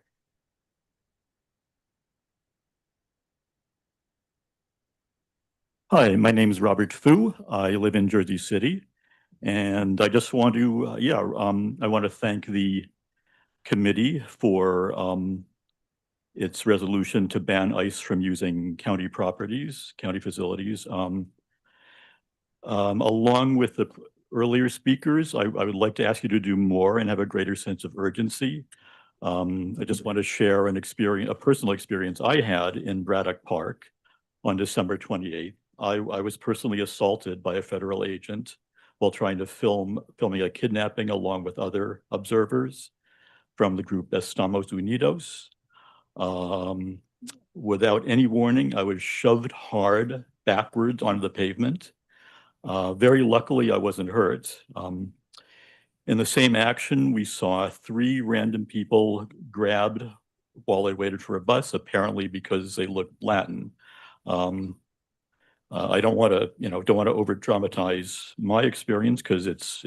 Hi, my name is Robert Fu. I live in Jersey City. And I just want to, I want to thank the committee for its resolution to ban ICE from using county properties, county facilities. Along with the earlier speakers, I would like to ask you to do more and have a greater sense of urgency. I just want to share a personal experience I had in Braddock Park on December 28th. I was personally assaulted by a federal agent while trying to filming a kidnapping along with other observers from the group Estamos Unidos. Without any warning, I was shoved hard backwards onto the pavement. Very luckily, I wasn't hurt. In the same action, we saw 3 random people grabbed while they waited for a bus, apparently because they looked Latin. I don't want to over dramatize my experience because it's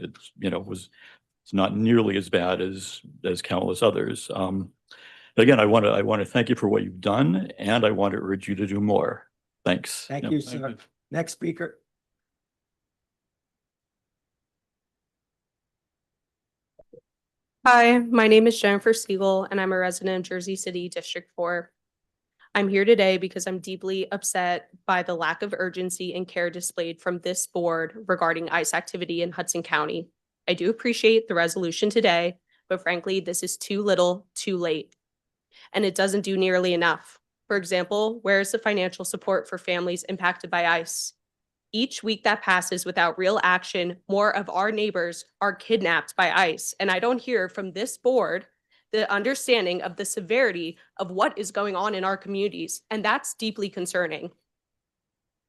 not nearly as bad as countless others. Again, I want to thank you for what you've done, and I want to urge you to do more. Thanks. Thank you, sir. Next speaker. Hi, my name is Jennifer Siegel, and I'm a resident of Jersey City, District 4. I'm here today because I'm deeply upset by the lack of urgency and care displayed from this board regarding ICE activity in Hudson County. I do appreciate the resolution today, but frankly, this is too little, too late. And it doesn't do nearly enough. For example, where is the financial support for families impacted by ICE? Each week that passes without real action, more of our neighbors are kidnapped by ICE. And I don't hear from this board the understanding of the severity of what is going on in our communities. And that's deeply concerning.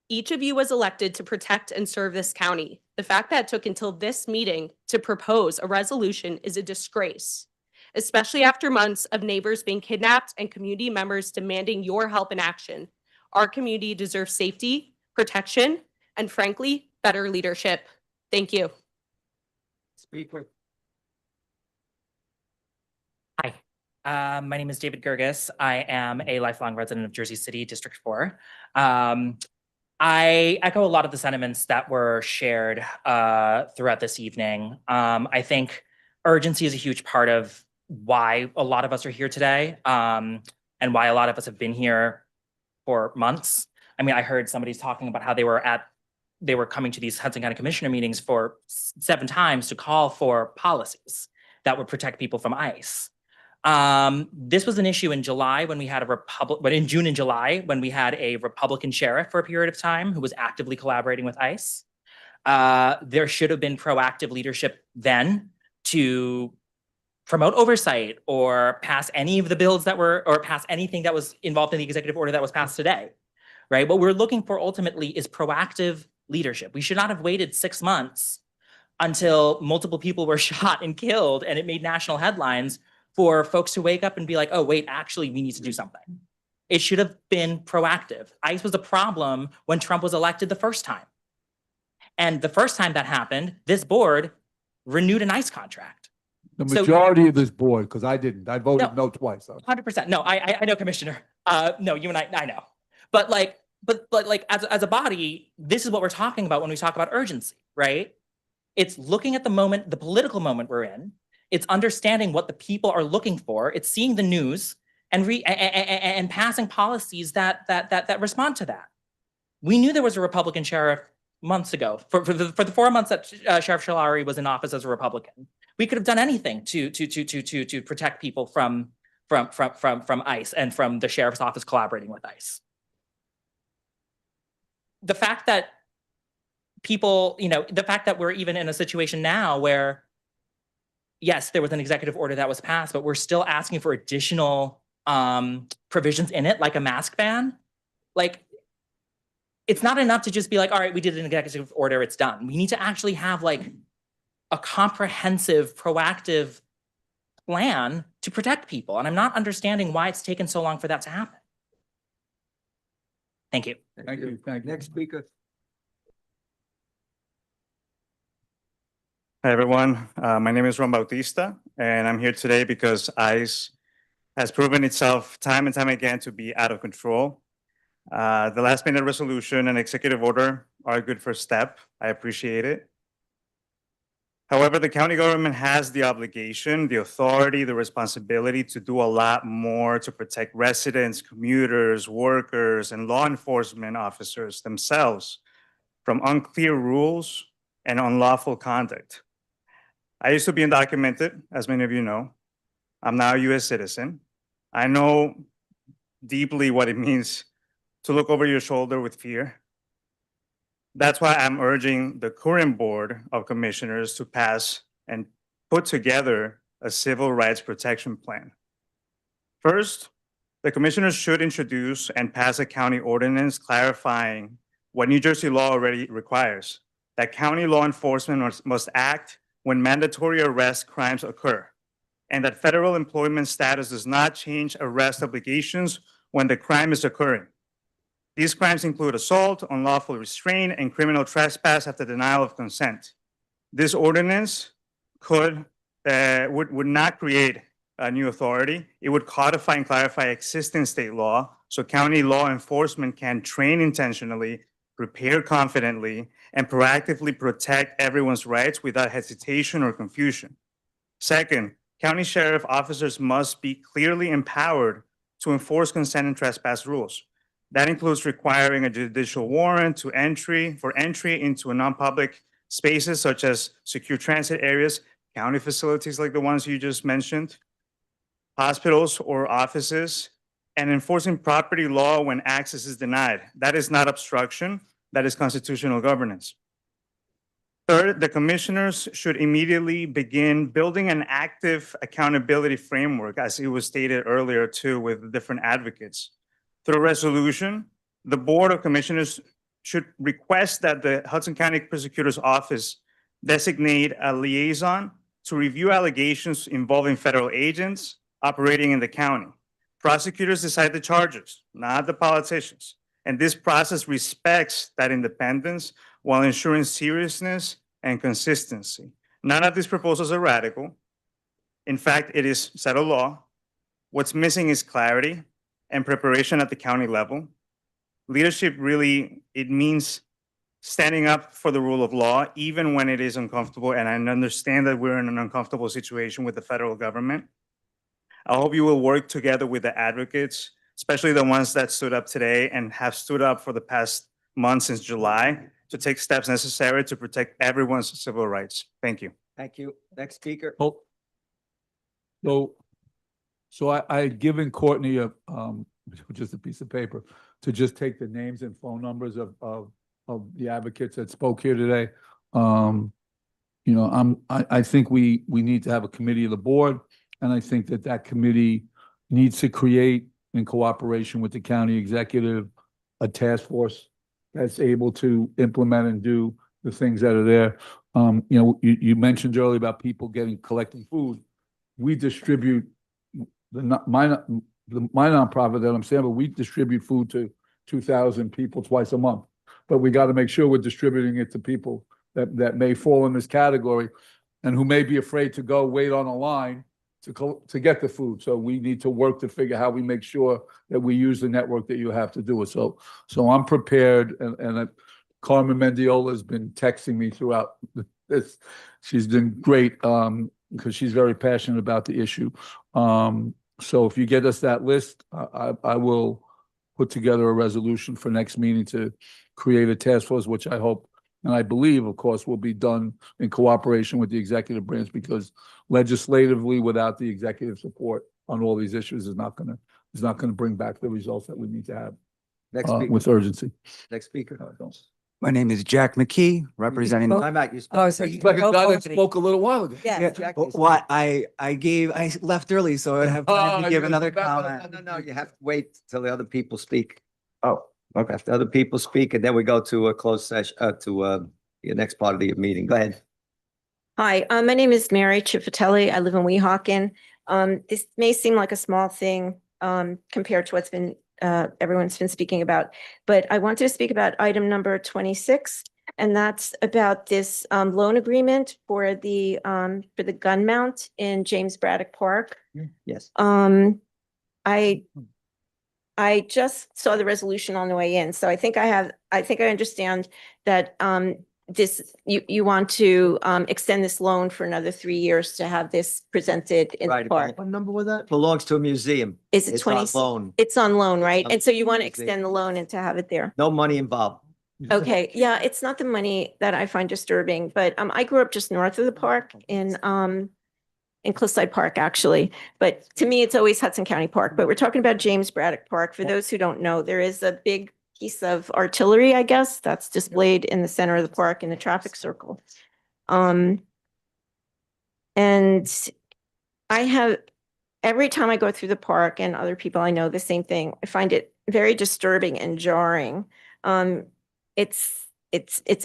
Each of you was elected to protect and serve this county. The fact that it took until this meeting to propose a resolution is a disgrace, especially after months of neighbors being kidnapped and community members demanding your help and action. Our community deserves safety, protection, and frankly, better leadership. Thank you. Speaker. Hi, my name is David Gerges. I am a lifelong resident of Jersey City, District 4. I echo a lot of the sentiments that were shared throughout this evening. I think urgency is a huge part of why a lot of us are here today, and why a lot of us have been here for months. I mean, I heard somebody talking about how they were coming to these Hudson County Commissioner meetings for 7 times to call for policies that would protect people from ICE. This was an issue in July when we had in June and July when we had a Republican sheriff for a period of time who was actively collaborating with ICE. There should have been proactive leadership then to promote oversight or pass any of the bills or pass anything that was involved in the executive order that was passed today, right? What we're looking for ultimately is proactive leadership. We should not have waited 6 months until multiple people were shot and killed, and it made national headlines for folks to wake up and be like, oh, wait, actually, we need to do something. It should have been proactive. ICE was a problem when Trump was elected the first time. And the first time that happened, this board renewed an ICE contract. The So- majority of this board, because I didn't, I voted no twice. 100%. No, I know, Commissioner. No, you and I know. But like, as a body, this is what we're talking about when we talk about urgency, right? It's looking at the moment, the political moment we're in. It's understanding what the people are looking for. It's seeing the news and passing policies that respond to that. We knew there was a Republican sheriff months ago. For the 4 months that Sheriff Shalari was in office as a Republican, we could have done anything to protect people from ICE and from the sheriff's office collaborating with ICE. The fact that people, the fact that we're even in a situation now where, yes, there was an executive order that was passed, but we're still asking for additional provisions in it, like a mask ban. Like, it's not enough to just be like, all right, we did an executive order, it's done. We need to actually have like a comprehensive, proactive plan to protect people. And I'm not understanding why it's taken so long for that to happen. Thank you. Thank you. Next speaker. Hi, everyone. My name is Ron Bautista, and I'm here today because ICE has proven itself time and time again to be out of control. The last minute resolution and executive order are a good first step. I appreciate it. However, the county government has the obligation, the authority, the responsibility to do a lot more to protect residents, commuters, workers, and law enforcement officers themselves from unclear rules and unlawful conduct. I used to be undocumented, as many of you know. I'm now a US citizen. I know deeply what it means to look over your shoulder with fear. That's why I'm urging the current Board of Commissioners to pass and put together a civil rights protection plan. First, the commissioners should introduce and pass a county ordinance clarifying what New Jersey law already requires, that county law enforcement must act when mandatory arrest crimes occur, and that federal employment status does not change arrest obligations when the crime is occurring. These crimes include assault, unlawful restraint, and criminal trespass after denial of consent. This ordinance would not create a new authority. It would codify and clarify existing state law so county law enforcement can train intentionally, prepare confidently, and proactively protect everyone's rights without hesitation or confusion. Second, county sheriff officers must be clearly empowered to enforce consent and trespass rules. That includes requiring a judicial warrant for entry into non-public spaces such as secure transit areas, county facilities like the ones you just mentioned, hospitals or offices, and enforcing property law when access is denied. That is not obstruction, that is constitutional governance. Third, the commissioners should immediately begin building an active accountability framework, as it was stated earlier too, with different advocates. Through a resolution, the Board of Commissioners should request that the Hudson County Prosecutor's Office designate a liaison to review allegations involving federal agents operating in the county. Prosecutors decide the charges, not the politicians. And this process respects that independence while ensuring seriousness and consistency. None of these proposals are radical. In fact, it is settled law. What's missing is clarity and preparation at the county level. Leadership really, it means standing up for the rule of law, even when it is uncomfortable. And I understand that we're in an uncomfortable situation with the federal government. I hope you will work together with the advocates, especially the ones that stood up today and have stood up for the past month since July, to take steps necessary to protect everyone's civil rights. Thank you. Thank you. Next speaker. Oh. So I had given Courtney just a piece of paper to just take the names and phone numbers of the advocates that spoke here today. I think we need to have a committee of the board, and I think that committee needs to create, in cooperation with the county executive, a task force that's able to implement and do the things that are there. You mentioned earlier about people collecting food. We distribute, my nonprofit that I'm saying, but we distribute food to 2,000 people twice a month. But we got to make sure we're distributing it to people that may fall in this category and who may be afraid to go wait on a line to get the food. So we need to work to figure how we make sure that we use the network that you have to do it. So I'm prepared, and Carmen Mendiola has been texting me throughout this. She's been great because she's very passionate about the issue. So if you get us that list, I will put together a resolution for next meeting to create a task force, which I hope and I believe, of course, will be done in cooperation with the executive branch, because legislatively, without the executive support on all these issues, is not going to bring back the results that we need to have Next speaker. with urgency. Next speaker. My name is Jack McKee, representing. I'm out. You spoke. Oh, so It's you like a spoke guy that already. spoke a little while ago. Yeah. What I left early, so I have time to give another No, comment. no, you have to wait till the other people speak. Oh, okay. After other people speak, and then we go to a closed session, the next part of the meeting. Go ahead. Hi, my name is Mary Chifatelli. I live in Weehawken. This may seem like a small thing compared to what's been everyone's been speaking about, but I wanted to speak about item number 26, and that's about this loan agreement for the gun mount in James Braddock Park. Yes. I just saw the resolution on the way in, so I think I understand that you want to extend this loan for another 3 years to have this presented in the Right. park. What number was that? Belongs to a museum. Is it It's 20? on loan. It's on loan, right? On And so you want to museum. extend the loan and to have it there. No money involved. Okay, yeah, it's not the money that I find disturbing, but I grew up just north of the park in Cliffside Park, actually. But to me, it's always Hudson County Park. But we're talking about James Braddock Park. For those who don't know, there is a big piece of artillery, I guess, that's displayed in the center of the park in the traffic circle. And every time I go through the park, and other people I know the same thing, I find it very disturbing and jarring. It's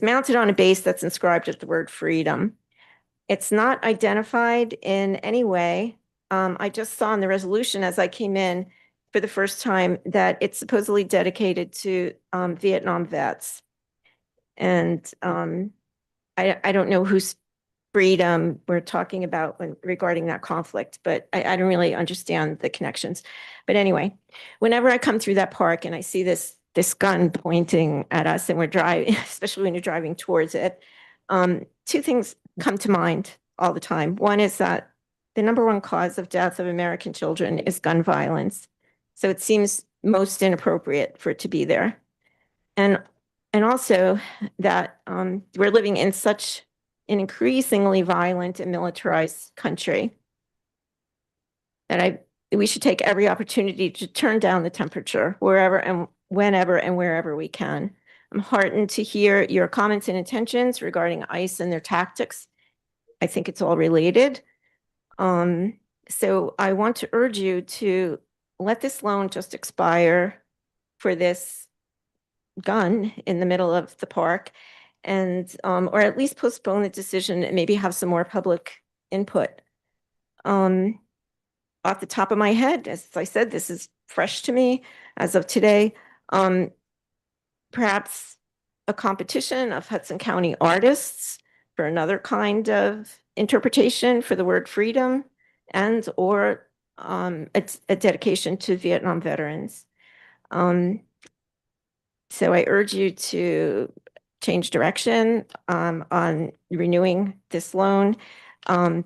mounted on a base that's inscribed with the word freedom. It's not identified in any way. I just saw in the resolution as I came in for the first time that it's supposedly dedicated to Vietnam vets. And I don't know whose freedom we're talking about regarding that conflict, but I don't really understand the connections. But anyway, whenever I come through that park and I see this gun pointing at us and we're driving, especially when you're driving towards it, two things come to mind all the time. One is that the number one cause of death of American children is gun violence. So it seems most inappropriate for it to be there. And also that we're living in such an increasingly violent and militarized country that we should take every opportunity to turn down the temperature wherever and whenever and wherever we can. I'm heartened to hear your comments and intentions regarding ICE and their tactics. I think it's all related. So I want to urge you to let this loan just expire for this gun in the middle of the park, and or at least postpone the decision and maybe have some more public input. Off the top of my head, as I said, this is fresh to me as of today. Perhaps a competition of Hudson County artists for another kind of interpretation for the word freedom, and or a dedication to Vietnam veterans. So I urge you to change direction on renewing this loan. I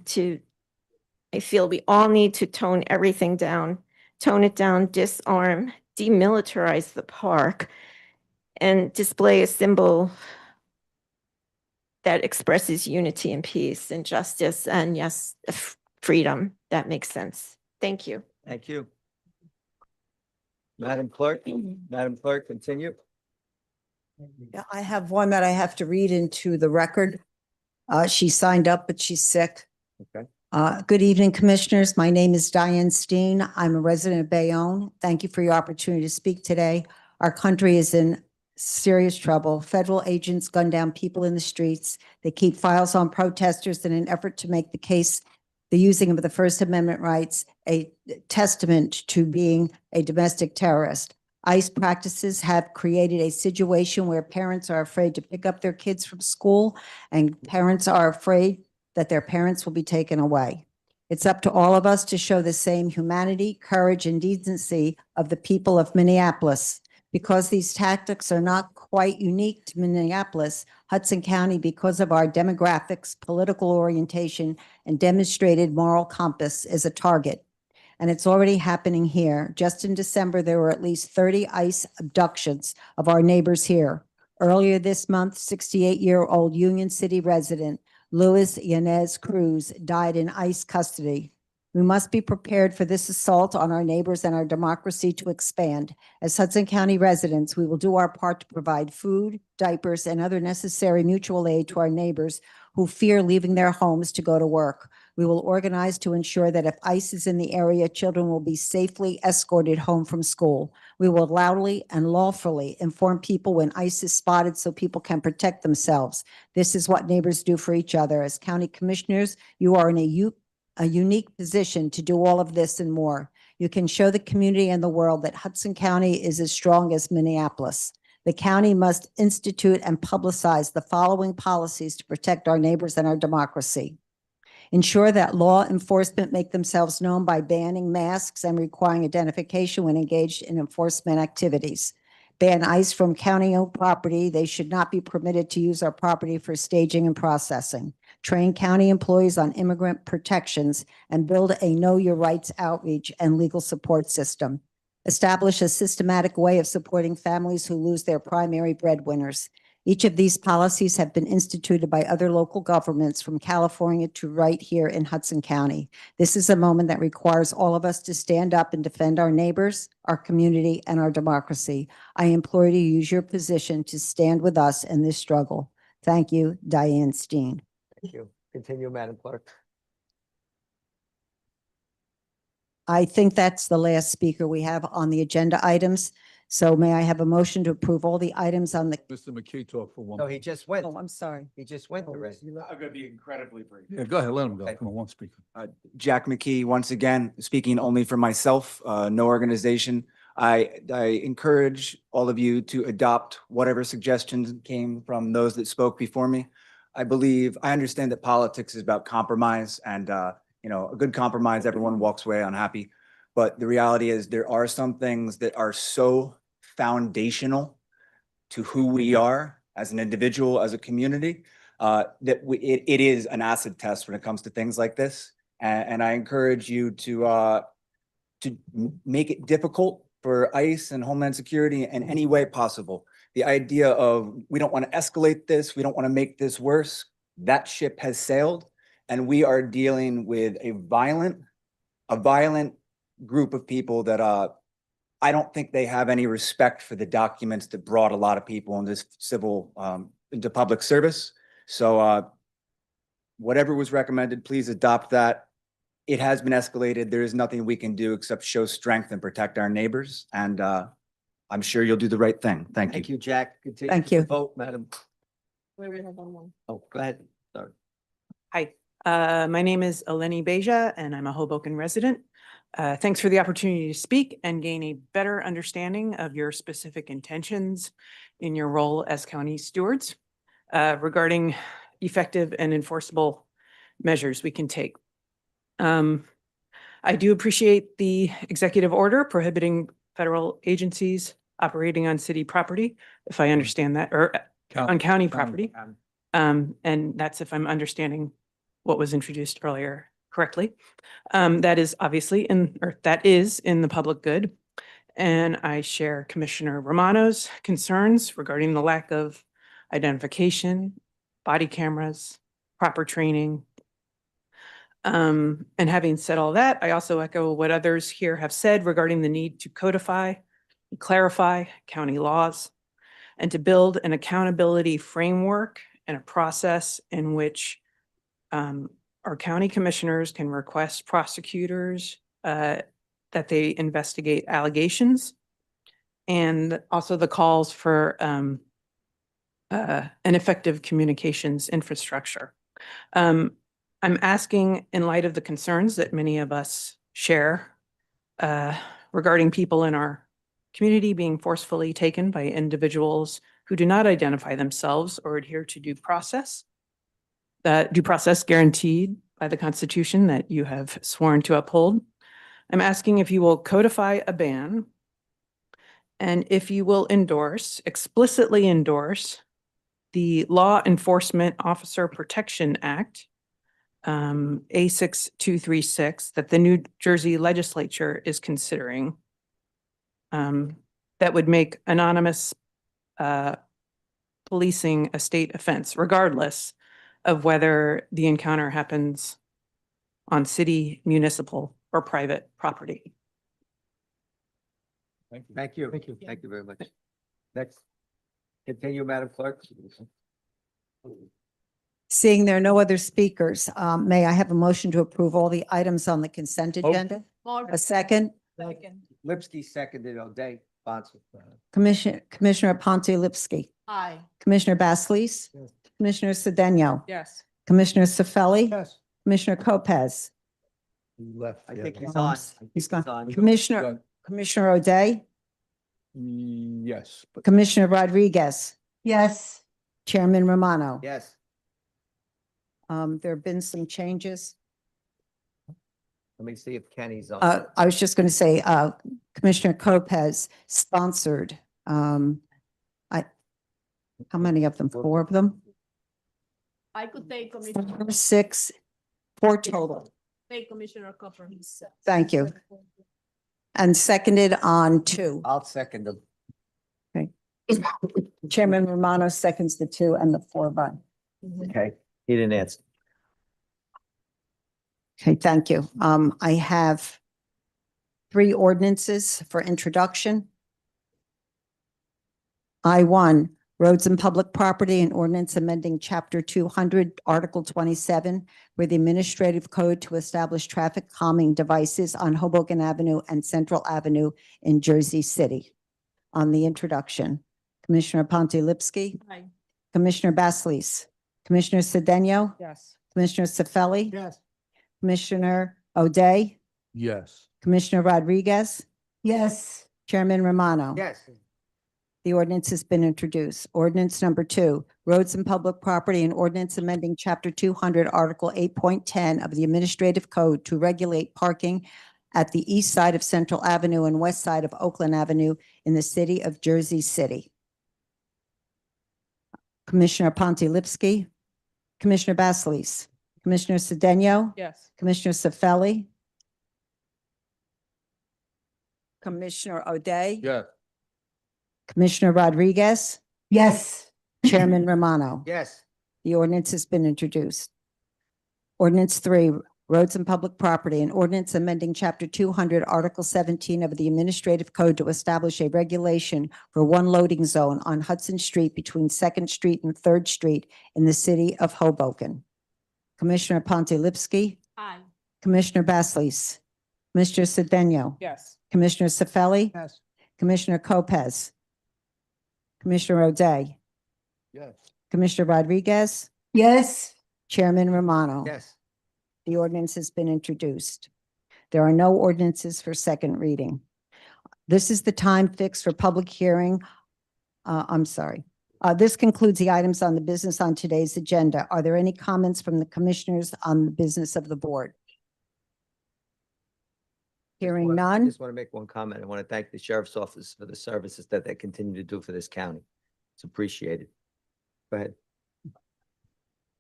feel we all need to tone everything down, tone it down, disarm, demilitarize the park, and display a symbol that expresses unity and peace and justice and, yes, freedom. That makes sense. Thank you. Thank you. Madam Clerk, continue. Yeah, I have one that I have to read into the record. She signed up, but she's sick. Okay. Good evening, Commissioners. My name is Diane Steen. I'm a resident of Bayonne. Thank you for your opportunity to speak today. Our country is in serious trouble. Federal agents gun down people in the streets. They keep files on protesters in an effort to make the case, the using of the First Amendment rights, a testament to being a domestic terrorist. ICE practices have created a situation where parents are afraid to pick up their kids from school, and parents are afraid that their parents will be taken away. It's up to all of us to show the same humanity, courage, and decency of the people of Minneapolis. Because these tactics are not quite unique to Minneapolis, Hudson County, because of our demographics, political orientation, and demonstrated moral compass, is a target. And it's already happening here. Just in December, there were at least 30 ICE abductions of our neighbors here. Earlier this month, 68-year-old Union City resident Luis Yanez Cruz died in ICE custody. We must be prepared for this assault on our neighbors and our democracy to expand. As Hudson County residents, we will do our part to provide food, diapers, and other necessary mutual aid to our neighbors who fear leaving their homes to go to work. We will organize to ensure that if ICE is in the area, children will be safely escorted home from school. We will loudly and lawfully inform people when ICE is spotted so people can protect themselves. This is what neighbors do for each other. As county commissioners, you are in a unique position to do all of this and more. You can show the community and the world that Hudson County is as strong as Minneapolis. The county must institute and publicize the following policies to protect our neighbors and our democracy. Ensure that law enforcement make themselves known by banning masks and requiring identification when engaged in enforcement activities. Ban ICE from county-owned property. They should not be permitted to use our property for staging and processing. Train county employees on immigrant protections and build a know your rights outreach and legal support system. Establish a systematic way of supporting families who lose their primary breadwinners. Each of these policies have been instituted by other local governments from California to right here in Hudson County. This is a moment that requires all of us to stand up and defend our neighbors, our community, and our democracy. I implore you to use your position to stand with us in this struggle. Thank you, Diane Steen. Thank you. Continue, Madam Clerk. I think that's the last speaker we have on the agenda items. So may I have a motion to approve all the items on the, Mr. McKay talk for one. No, he just went. oh, I'm sorry. He just went already. I'm gonna be incredibly brief. Yeah, go ahead, let him go. Come on, one speaker. Jack McKee, once again, speaking only for myself, no organization. I encourage all of you to adopt whatever suggestions came from those that spoke before me. I understand that politics is about compromise and, a good compromise, everyone walks away unhappy. But the reality is there are some things that are so foundational to who we are as an individual, as a community, that it is an acid test when it comes to things like this. And I encourage you to make it difficult for ICE and Homeland Security in any way possible. The idea of we don't want to escalate this, we don't want to make this worse, that ship has sailed, and we are dealing with a violent group of people that I don't think they have any respect for the documents that brought a lot of people in this into public service. So whatever was recommended, please adopt that. It has been escalated. There is nothing we can do except show strength and protect our neighbors. And I'm sure you'll do the right thing. Thank you. Thank you, Jack. Continue Thank to you. Vote, Madam. Oh, go ahead. Sorry. Hi, my name is Eleni Beja, and I'm a Hoboken resident. Thanks for the opportunity to speak and gain a better understanding of your specific intentions in your role as county stewards regarding effective and enforceable measures we can take. I do appreciate the executive order prohibiting federal agencies operating on city property, if I understand that, or on county property. And that's if I'm understanding what was introduced earlier correctly. That is obviously that is in the public good. And I share Commissioner Romano's concerns regarding the lack of identification, body cameras, proper training. And having said all that, I also echo what others here have said regarding the need to codify and clarify county laws and to build an accountability framework and a process in which our county commissioners can request prosecutors that they investigate allegations and also the calls for an effective communications infrastructure. I'm asking, in light of the concerns that many of us share regarding people in our community being forcefully taken by individuals who do not identify themselves or adhere to due process guaranteed by the Constitution that you have sworn to uphold. I'm asking if you will codify a ban and if you will explicitly endorse the Law Enforcement Officer Protection Act, A6236, that the New Jersey legislature is considering, that would make anonymous policing a state offense, regardless of whether the encounter happens on city, municipal, or private property. Thank you. Thank you. Thank you very much. Next. Continue, Madam Clerk. Seeing there are no other speakers, may I have a motion to approve all the items on the consent agenda? A second? Lipsky seconded, O'Day, sponsor. Commissioner Ponte Lipsky. Aye. Commissioner Basleys. Commissioner Cedeno. Yes. Commissioner Sefeli. Yes. Commissioner Lopez. He left. I think he's on. He's gone. Commissioner O'Day. Yes, but Commissioner Rodriguez. Yes. Chairman Romano. Yes. There have been some changes. Let me see if Kenny's on. I was just going to say, Commissioner Lopez sponsored, how many of them? 4 of them? I could take 4 total. Take Commissioner Copper. Thank you. And seconded on 2. I'll second them. Okay. Chairman Romano seconds the 2 and the 4 by. Okay, he didn't answer. Okay, thank you. I have 3 ordinances for introduction. I-1, Roads and Public Property, and ordinance amending Chapter 200, Article 27, where the administrative code to establish traffic calming devices on Hoboken Avenue and Central Avenue in Jersey City. On the introduction, Commissioner Ponte Lipsky. Aye. Commissioner Basleys. Commissioner Cedeno. Yes. Commissioner Sefeli. Yes. Commissioner O'Day. yes. Commissioner Rodriguez. Yes. Chairman Romano. Yes. The ordinance has been introduced. Ordinance number 2, Roads and Public Property, and ordinance amending Chapter 200, Article 8.10 of the Administrative Code to regulate parking at the east side of Central Avenue and west side of Oakland Avenue in the city of Jersey City. Commissioner Ponte Lipsky. Commissioner Basleys. Commissioner Cedeno. Yes. Commissioner Sefeli. Commissioner O'Day. Yes. Commissioner Rodriguez. Yes. Chairman Romano. Yes. The ordinance has been introduced. Ordinance 3, Roads and Public Property, and ordinance amending Chapter 200, Article 17 of the Administrative Code to establish a regulation for one loading zone on Hudson Street between 2nd Street and 3rd Street in the city of Hoboken. Commissioner Ponte Lipsky. Aye. Commissioner Basleys. Commissioner Cedeno. Yes. Commissioner Sefeli. Yes. Commissioner Lopez. Commissioner O'Day. Yes. Commissioner Rodriguez. Yes. Chairman Romano. Yes. The ordinance has been introduced. There are no ordinances for second reading. This is the time fixed for public hearing. This concludes the items on the business on today's agenda. Are there any comments from the commissioners on the business of the board? Hearing I none. just want to make one comment. I want to thank the sheriff's office for the services that they continue to do for this county. It's appreciated. Go ahead.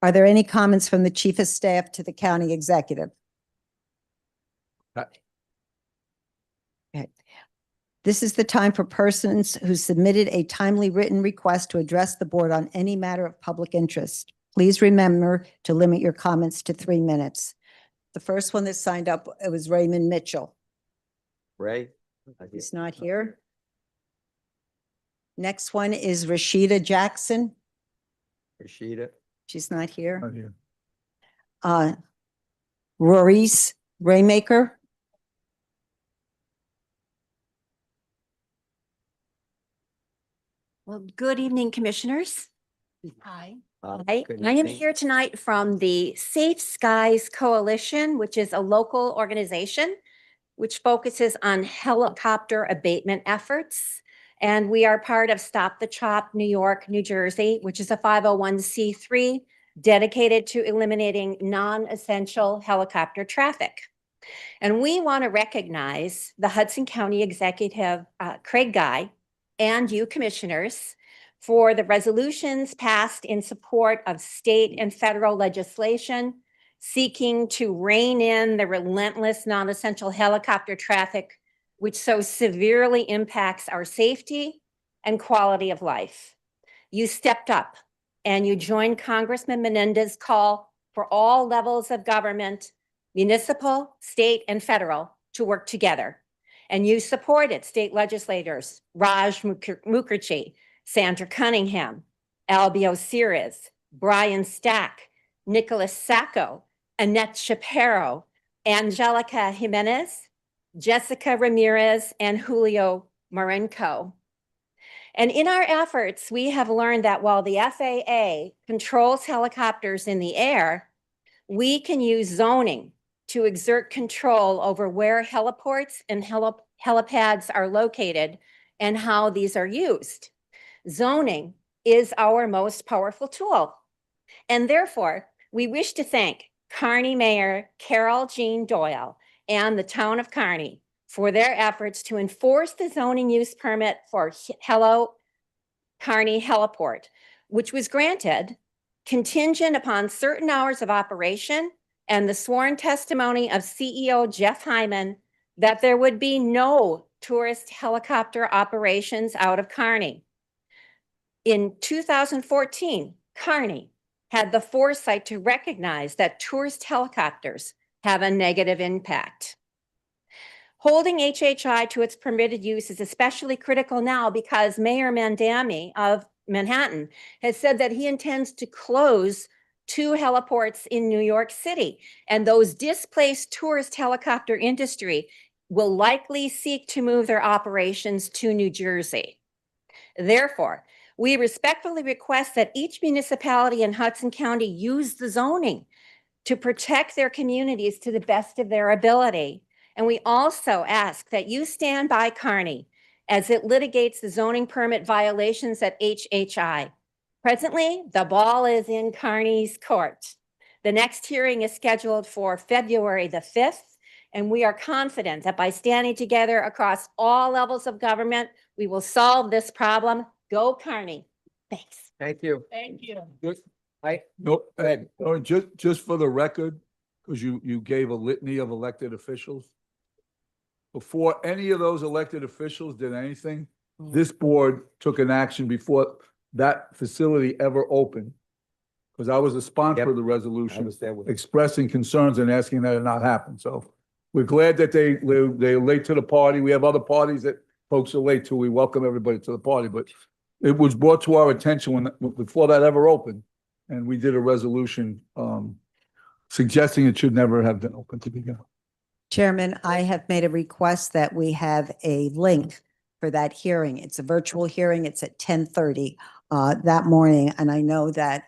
Are there any comments from the chief of staff to the county executive? Okay. This is the time for persons who submitted a timely written request to address the board on any matter of public interest. Please remember to limit your comments to 3 minutes. The first one that signed up, it was Raymond Mitchell. Ray? He's not here. Next one is Rashida Jackson. Rashida? She's not here. Not here. Maurice Raymaker. Well, good evening, Commissioners. Hi. I am here tonight from the Safe Skies Coalition, which is a local organization which focuses on helicopter abatement efforts. And we are part of Stop the Chop New York, New Jersey, which is a 501c3 dedicated to eliminating non-essential helicopter traffic. And we want to recognize the Hudson County Executive, Craig Guy, and you commissioners for the resolutions passed in support of state and federal legislation seeking to rein in the relentless non-essential helicopter traffic, which so severely impacts our safety and quality of life. You stepped up and you joined Congressman Menendez's call for all levels of government, municipal, state, and federal, to work together. And you supported state legislators, Raj Mukherjee, Sandra Cunningham, Albio Ceres, Brian Stack, Nicholas Sacco, Annette Shapiro, Angelica Jimenez, Jessica Ramirez, and Julio Marenco. And in our efforts, we have learned that while the FAA controls helicopters in the air, we can use zoning to exert control over where heliports and helipads are located and how these are used. Zoning is our most powerful tool. And therefore, we wish to thank Kearney Mayor Carol Jean Doyle and the town of Kearney for their efforts to enforce the zoning use permit for Kearney Heliport, which was granted contingent upon certain hours of operation and the sworn testimony of CEO Jeff Hyman that there would be no tourist helicopter operations out of Kearney. In 2014, Kearney had the foresight to recognize that tourist helicopters have a negative impact. Holding HHI to its permitted use is especially critical now because Mayor Mandami of Manhattan has said that he intends to close 2 heliports in New York City, and those displaced tourist helicopter industry will likely seek to move their operations to New Jersey. Therefore, we respectfully request that each municipality in Hudson County use the zoning to protect their communities to the best of their ability. And we also ask that you stand by Kearney as it litigates the zoning permit violations at HHI. Presently, the ball is in Kearney's court. The next hearing is scheduled for February the 5th, and we are confident that by standing together across all levels of government, we will solve this problem. Go Kearney. Thanks. Thank you. Thank you. Nope. Just for the record, because you gave a litany of elected officials. Before any of those elected officials did anything, this board took an action before that facility ever opened. Because I was the sponsor of the resolution expressing concerns and asking that it not happen. So we're glad that they're late to the party. We have other parties that folks are late to. We welcome everybody to the party, but it was brought to our attention before that ever opened. And we did a resolution suggesting it should never have been open to begin with. Chairman, I have made a request that we have a link for that hearing. It's a virtual hearing. It's at 10:30 that morning. And I know that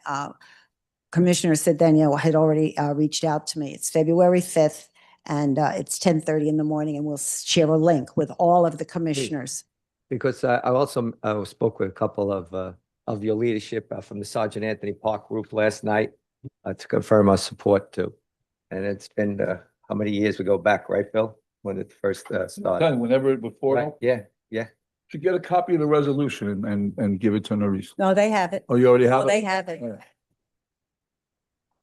Commissioner Cedeno had already reached out to me. It's February 5th and it's 10:30 in the morning, and we'll share a link with all of the commissioners. Because I also spoke with a couple of your leadership from the Sergeant Anthony Park group last night to confirm our support too. And it's been how many years we go back, right, Bill? When it first started. Whenever before. Right. Yeah. Should get a copy of the resolution and give it to Nerys. No, they have it. Oh, you already have Oh, it? they have it.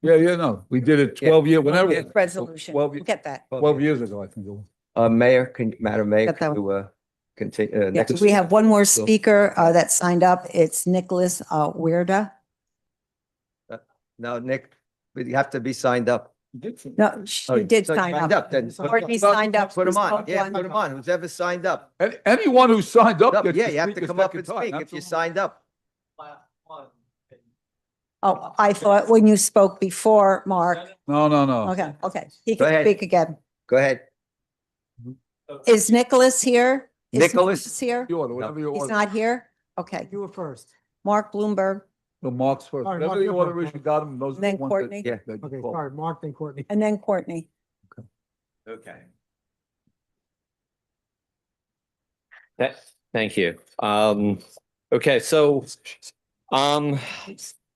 Yeah, no, we did it 12 years, whenever. Resolution. 12 We'll get that. 12 years ago, I think it was. Madam Mayor, Got that can you continue? Yeah, next- we have one more speaker that signed up. It's Nicholas Weirda. No, Nick, but you have to be signed up. No, she did sign up. Then Courtney signed up. Put him She on. spoke Yeah, one. put him on. Who's ever signed up. Anyone who signed up gets Yeah, you have speak to a come up second and time. speak if you signed up. Oh, I thought when you spoke before, Mark. No. Okay. He Go can ahead. speak again. Go ahead. Is Nicholas here? Is Nicholas? here? You order, whatever you He's order. not here? Okay, You were first. Mark Bloomberg, So Mark's first. Sorry, Whatever Mark, the you're order first. is, you got them, those are the Then ones Courtney. Yeah. that you Okay, call. sorry, Mark, then Courtney. and then Courtney. Okay. Thank you. Okay, so, um,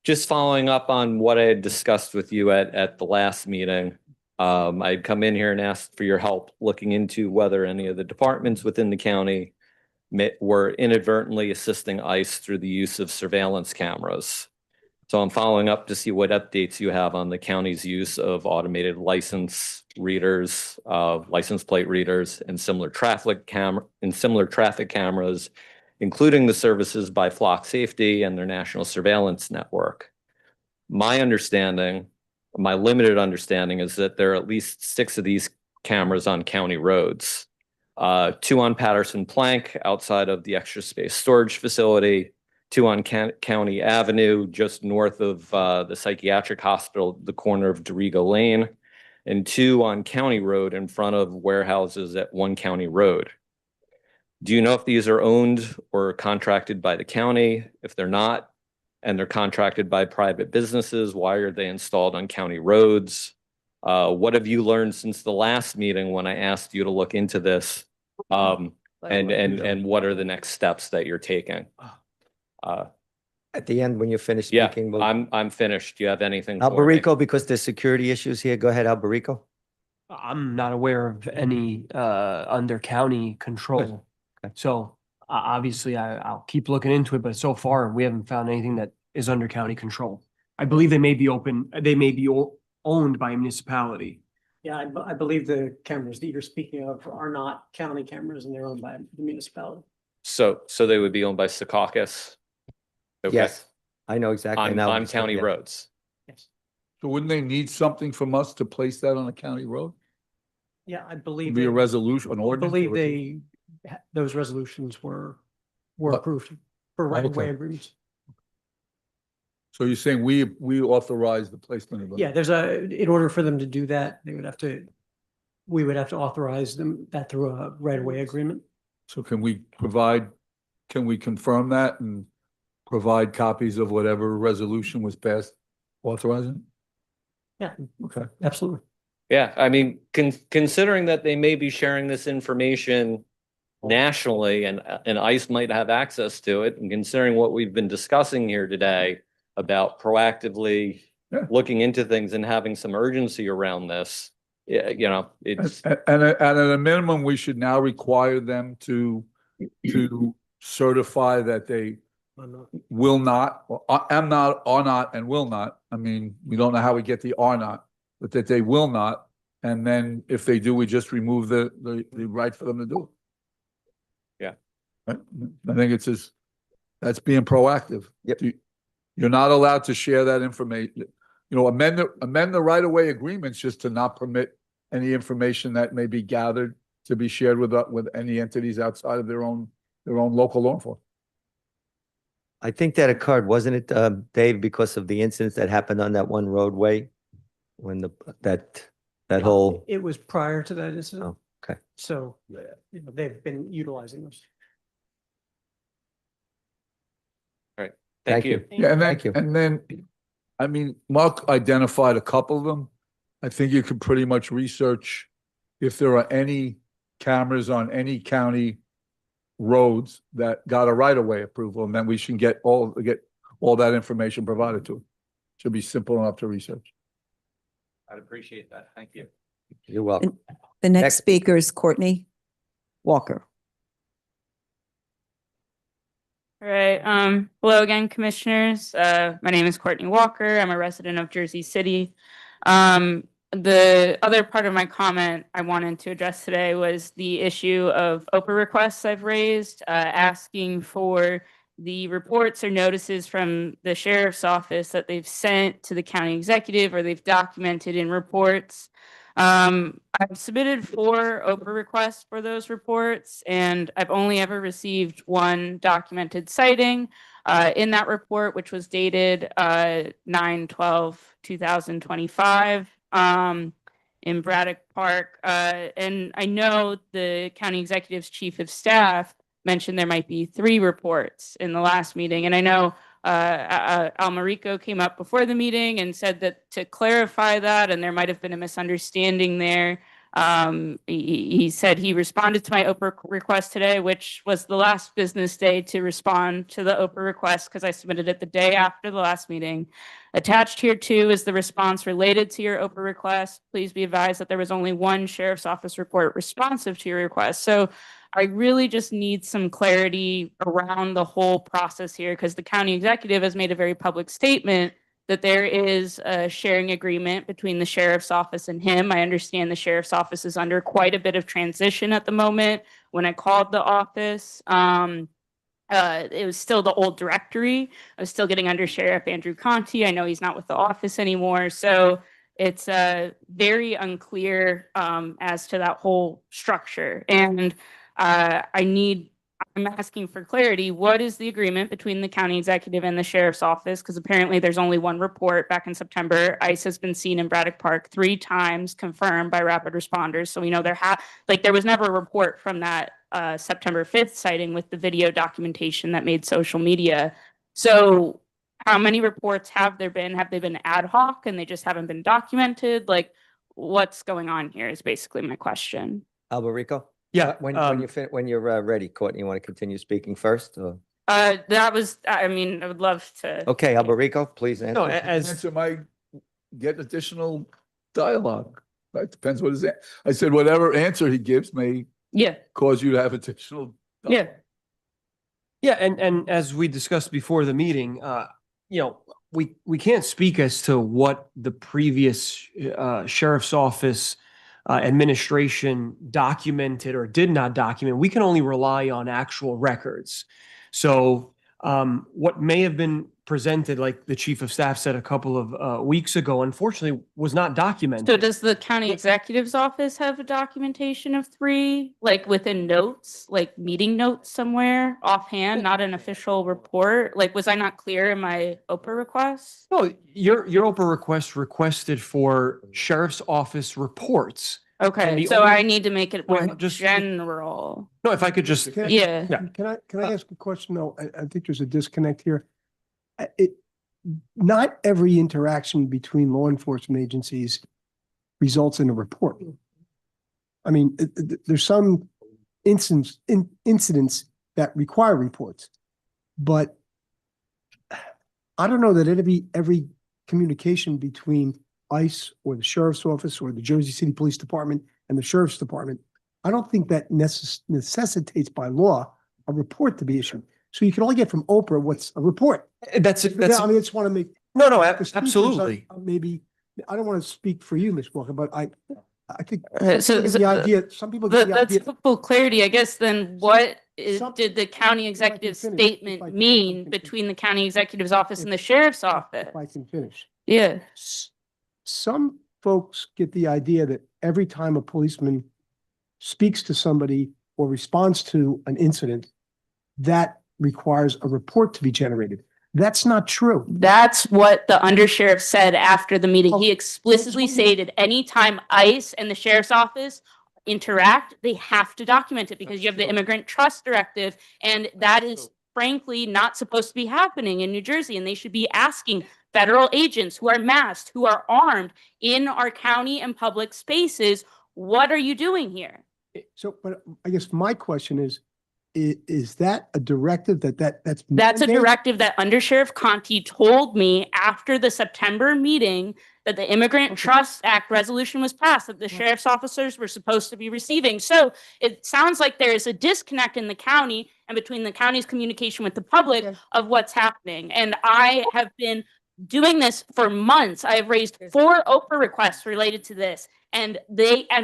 just following up on what I had discussed with you at the last meeting. I'd come in here and asked for your help looking into whether any of the departments within the county were inadvertently assisting ICE through the use of surveillance cameras. So I'm following up to see what updates you have on the county's use of automated license readers, license plate readers, and similar traffic cameras, including the services by Flock Safety and their national surveillance network. My understanding, my limited understanding, is that there are at least 6 of these cameras on county roads. 2 on Patterson Plank outside of the extra space storage facility, 2 on County Avenue, just north of the psychiatric hospital, the corner of Dorigo Lane, and 2 on County Road in front of warehouses at 1 County Road. Do you know if these are owned or contracted by the county? If they're not, and they're contracted by private businesses, why are they installed on county roads? What have you learned since the last meeting when I asked you to look into this? And what are the next steps that you're taking? At the end, when you're finished Yeah, speaking, I'm finished. Do you have anything for me? Alberico, because there's security issues here. Go ahead, Alberico. I'm not aware of any under county control. So obviously I'll keep looking into it, but so far we haven't found anything that is under county control. I believe they may be owned by a municipality. Yeah, I believe the cameras that you're speaking of are not county cameras and they're owned by the municipality. So they would be owned by Secaucus? Okay. Yes, I know exactly. now. On county roads? So wouldn't they need something from us to place that on a county road? Yeah, I believe. Be a they- resolution, an I ordinance? believe those resolutions were approved for right of way Okay. agreements. So you're saying we authorize the placement of them? Yeah, in order for them to do that, we would have to authorize that through a right of way agreement. So can we confirm that and provide copies of whatever resolution was passed authorizing? Yeah. Okay. Absolutely. Yeah, I mean, considering that they may be sharing this information nationally and ICE might have access to it, and considering what we've been discussing here today about proactively looking into things and having some urgency around this, it's. And at a minimum, we should now require them to certify that they will not, or am not, are not, and will not. I mean, we don't know how we get the are not, but that they will not. And then if they do, we just remove the right for them to do it. Yeah. I think that's being proactive. Yep. You're not allowed to share that information. Amend the right-of-way agreements just to not permit any information that may be gathered to be shared with any entities outside of their own local law enforcement. I think that occurred, wasn't it, Dave, because of the incidents that happened on that one roadway? When that whole, It was prior to that incident. oh, okay. So they've been utilizing those. All right, thank you. Yeah, Thank you. and then, I mean, Mark identified a couple of them. I think you could pretty much research if there are any cameras on any county roads that got a right-of-way approval, and then we should get all that information provided to them. Should be simple enough to research. I'd appreciate that. Thank you. You're welcome. The next speaker is Courtney Walker. All right. Hello again, commissioners. My name is Courtney Walker. I'm a resident of Jersey City. The other part of my comment I wanted to address today was the issue of OPA requests I've raised, asking for the reports or notices from the sheriff's office that they've sent to the county executive or they've documented in reports. I've submitted 4 OPA requests for those reports, and I've only ever received 1 documented citing in that report, which was dated 9/12/2025 in Braddock Park. And I know the county executive's chief of staff mentioned there might be 3 reports in the last meeting. And I know Almarico came up before the meeting and said that to clarify that, and there might have been a misunderstanding there. He said he responded to my Oprah request today, which was the last business day to respond to the Oprah request because I submitted it the day after the last meeting. Attached here too is the response related to your Oprah request. Please be advised that there was only one sheriff's office report responsive to your request. So I really just need some clarity around the whole process here because the county executive has made a very public statement that there is a sharing agreement between the sheriff's office and him. I understand the sheriff's office is under quite a bit of transition at the moment. When I called the office, it was still the old directory. I was still getting under Sheriff Andrew Conti. I know he's not with the office anymore. So it's very unclear as to that whole structure. And I'm asking for clarity. What is the agreement between the county executive and the sheriff's office? Because apparently there's only one report back in September. ICE has been seen in Braddock Park 3 times, confirmed by rapid responders. So we know there was never a report from that September 5th sighting with the video documentation that made social media. So how many reports have there been? Have they been ad hoc and they just haven't been documented? Like, what's going on here is basically my question. Alberico? Yeah, When you're ready, Courtney, you want to continue speaking first? Or? I would love to. Okay, Alberico, please answer. No, Answer might get additional dialogue. Right? Depends what his, I said, whatever answer he gives may cause you to have additional. Yeah. Yeah, and as we discussed before the meeting, we can't speak as to what the previous sheriff's office administration documented or did not document. We can only rely on actual records. So what may have been presented, like the chief of staff said a couple of weeks ago, unfortunately was not documented. So does the county executive's office have a documentation of 3, like within notes, like meeting notes somewhere offhand, not an official report? Like, was I not clear in my Oprah request? No, your Oprah request requested for sheriff's office reports. Okay, so I need to make it more general. No, if I could just. Can I ask a question though? I think there's a disconnect here. Not every interaction between law enforcement agencies results in a report. I mean, there's some incidents that require reports, but I don't know that every communication between ICE or the sheriff's office or the Jersey City Police Department and the sheriff's department, I don't think that necessitates by law a report to be issued. So you can only get from Oprah what's a report. I just want to make. No, absolutely. Maybe, I don't want to speak for you, Ms. Walker, but I think So the idea, some people get the that's idea. full clarity. I guess then did the county executive statement mean between the county executive's office and the sheriff's office? If I can finish. Yeah. Some folks get the idea that every time a policeman speaks to somebody or responds to an incident, that requires a report to be generated. That's not true. That's what the undersheriff said after the meeting. He explicitly stated anytime ICE and the sheriff's office interact, they have to document it because you have the immigrant trust directive. And that is frankly not supposed to be happening in New Jersey. And they should be asking federal agents who are masked, who are armed in our county and public spaces, what are you doing here? So, but I guess my question is that a directive that's a mandated? directive that Undersheriff Conti told me after the September meeting that the Immigrant Trust Act resolution was passed, that the sheriff's officers were supposed to be receiving. So it sounds like there is a disconnect in the county and between the county's communication with the public of what's happening. And I have been doing this for months. I have raised 4 Oprah requests related to this. And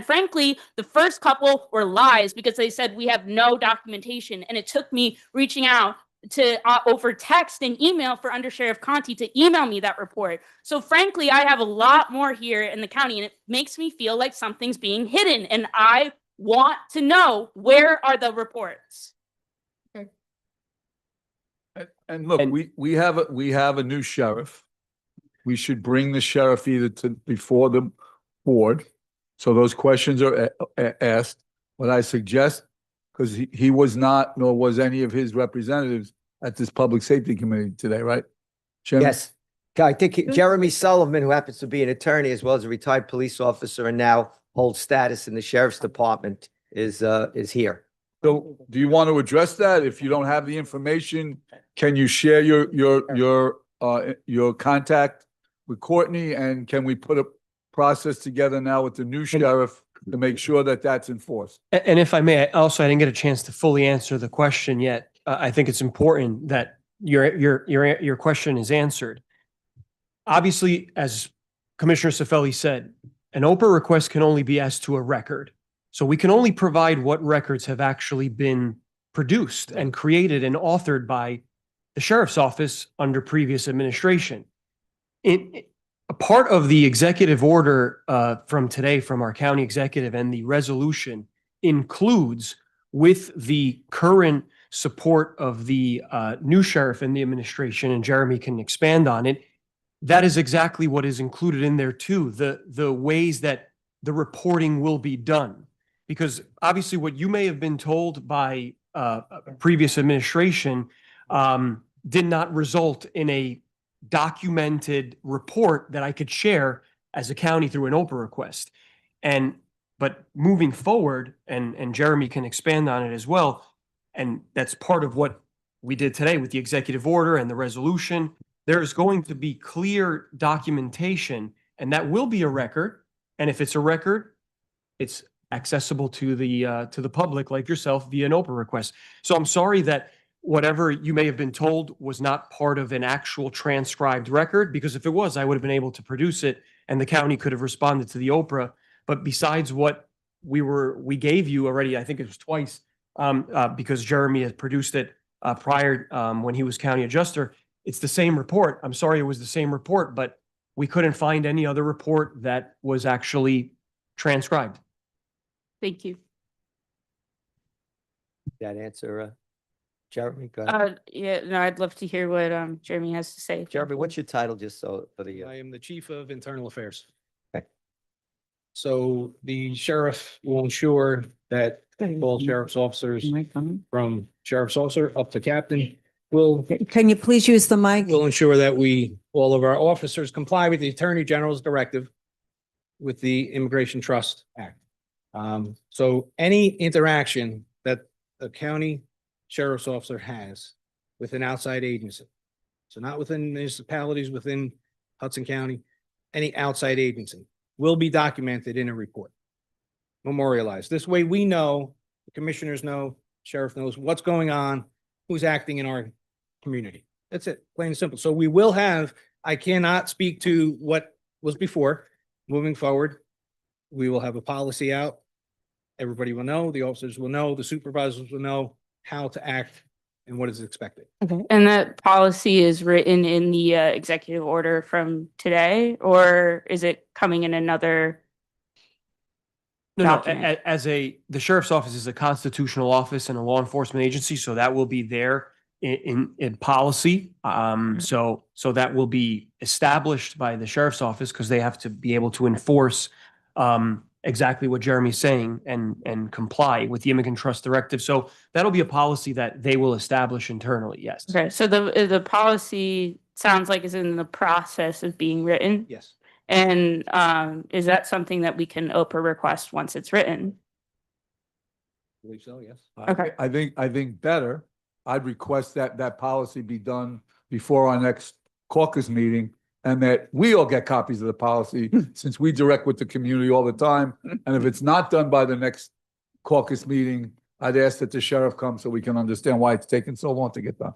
frankly, the first couple were lies because they said we have no documentation. And it took me reaching out to over text and email for Undersheriff Conti to email me that report. So frankly, I have a lot more here in the county and it makes me feel like something's being hidden. And I want to know, where are the reports? And look, we have a new sheriff. We should bring the sheriff either before the board. So those questions are asked. What I suggest, Because he was not, nor was any of his representatives at this Public Safety Committee today, right? Chairman? Yes. I think Jeremy Sullivan, who happens to be an attorney as well as a retired police officer and now holds status in the sheriff's department, is here. So do you want to address that? If you don't have the information, can you share your contact with Courtney? And can we put a process together now with the new sheriff to make sure that that's enforced? And if I may, I didn't get a chance to fully answer the question yet. I think it's important that your question is answered. Obviously, as Commissioner Cifelli said, an Oprah request can only be asked to a record. So we can only provide what records have actually been produced and created and authored by the sheriff's office under previous administration. A part of the executive order from today from our county executive and the resolution includes, with the current support of the new sheriff and the administration, and Jeremy can expand on it, that is exactly what is included in there too, the ways that the reporting will be done. Because obviously what you may have been told by previous administration did not result in a documented report that I could share as a county through an Oprah request. But moving forward, and Jeremy can expand on it as well, and that's part of what we did today with the executive order and the resolution. There is going to be clear documentation, and that will be a record. And if it's a record, it's accessible to the public like yourself via an Oprah request. So I'm sorry that whatever you may have been told was not part of an actual transcribed record, because if it was, I would have been able to produce it and the county could have responded to the Oprah. But besides what we gave you already, I think it was twice, because Jeremy had produced it prior when he was county adjuster. It's the same report. I'm sorry it was the same report, but we couldn't find any other report that was actually transcribed. Thank you. That answer, Jeremy, go ahead. Yeah, no, I'd love to hear what Jeremy has to say. Jeremy, what's your title, just so for the, I am the Chief of Internal Affairs. Okay. So the sheriff will ensure that all sheriff's officers, from sheriff's officer up to captain, will Can you please use the mic? will ensure that all of our officers comply with the Attorney General's directive with the Immigration Trust Act. So any interaction that a county sheriff's officer has with an outside agency, so not within municipalities, within Hudson County, any outside agency, will be documented in a report, memorialized. This way we know, the commissioners know, sheriff knows what's going on, who's acting in our community. That's it, plain and simple. So we will have, I cannot speak to what was before. Moving forward, we will have a policy out. Everybody will know, the officers will know, the supervisors will know how to act and what is expected. Okay. And that policy is written in the executive order from today, or is it coming in another? No, document? the sheriff's office is a constitutional office and a law enforcement agency, so that will be there in policy. So that will be established by the sheriff's office because they have to be able to enforce exactly what Jeremy's saying and comply with the Immigrant Trust Directive. So that'll be a policy that they will establish internally. Yes. Okay, so the policy sounds like is in the process of being written. Yes. And is that something that we can Oprah request once it's written? I believe so, yes. Okay. I think better, I'd request that policy be done before our next caucus meeting, and that we all get copies of the policy since we direct with the community all the time. And if it's not done by the next caucus meeting, I'd ask that the sheriff come so we can understand why it's taking so long to get done.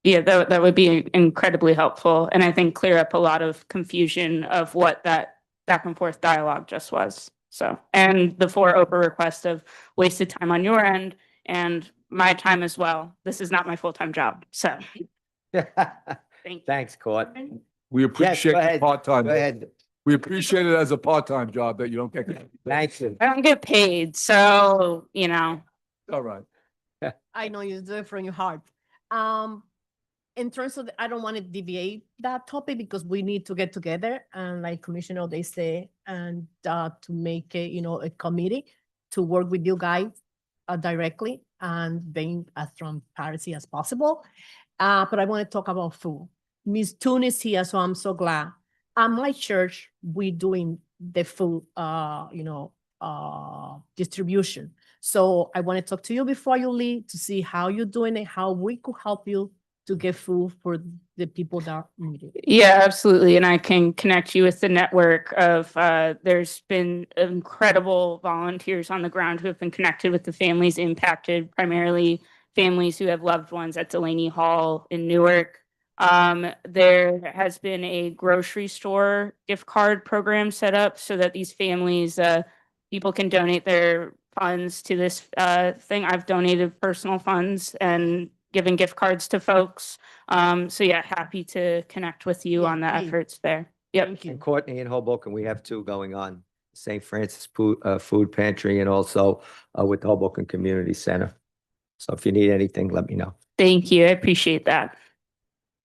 Yeah, that would be incredibly helpful, and I think clear up a lot of confusion of what that back and forth dialogue just was. So, and the 4 Oprah requests of wasted time on your end and my time as well. This is not my full-time job, so. Thanks, Court. We appreciate go the ahead. part-time. Go ahead. We appreciate it as a part-time job that you don't get. Thanks. I don't get paid, so, you know. All right. I know you do it from your heart. In terms of, I don't want to deviate that topic because we need to get together and like Commissioner, they say, and to make a, a committee to work with you guys directly and being as transparency as possible. But I want to talk about food. Miss Toon is here, so I'm so glad. At my church, we doing the food, distribution. So I want to talk to you before you leave to see how you're doing it, how we could help you to get food for the people that need it. Yeah, absolutely. And I can connect you with the network of, there's been incredible volunteers on the ground who have been connected with the families impacted, primarily families who have loved ones at Delaney Hall in Newark. There has been a grocery store gift card program set up so that these families, people can donate their funds to this thing. I've donated personal funds and given gift cards to folks. So yeah, happy to connect with you on the please. efforts there. Yep. Thank you. And Courtney in Hoboken, we have two going on, St. Francis Food Pantry and also with the Hoboken Community Center. So if you need anything, let me know. Thank you. I appreciate that.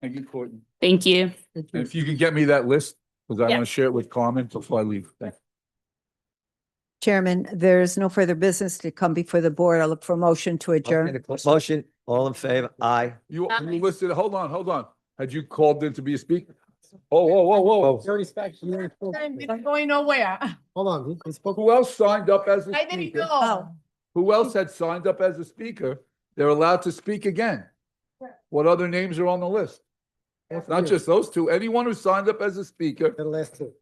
Thank you, Courtney. Thank you. And if you could get me that list, because I Yeah. want to share it with Carmen before I leave. Thank you. Chairman, there's no further business to come before the board. I'll look for a motion to adjourn. Motion, all in favor? Aye. You listed, hold on. Had you called in to be a speaker? Oh, whoa. I'm going nowhere. Hold on. Who else signed up as a I didn't speaker? go. Who else had signed up as a speaker? They're allowed to speak again. What other names are on the list? Not just those two. Anyone who signed up as a speaker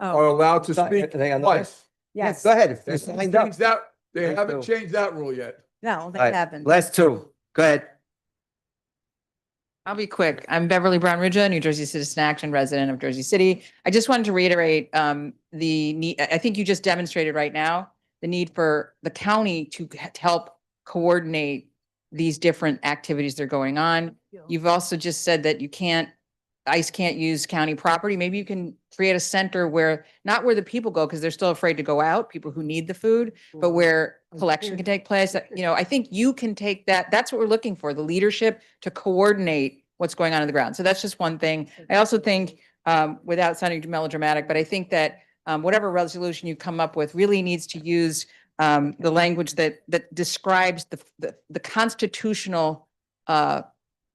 are allowed to speak They on the list? twice. Yes. Go ahead, if They they signed up. They haven't do. changed that rule yet. No, they All right, haven't. last two, go ahead. I'll be quick. I'm Beverly Brown Ridge, New Jersey Citizen Action resident of Jersey City. I just wanted to reiterate the need, I think you just demonstrated right now, the need for the county to help coordinate these different activities that are going on. You've also just said that ICE can't use county property. Maybe you can create a center where, not where the people go, because they're still afraid to go out, people who need the food, but where collection can take place. I think you can take that. That's what we're looking for, the leadership to coordinate what's going on the ground. So that's just one thing. I also think, without sounding melodramatic, but I think that whatever resolution you come up with really needs to use the language that describes the constitutional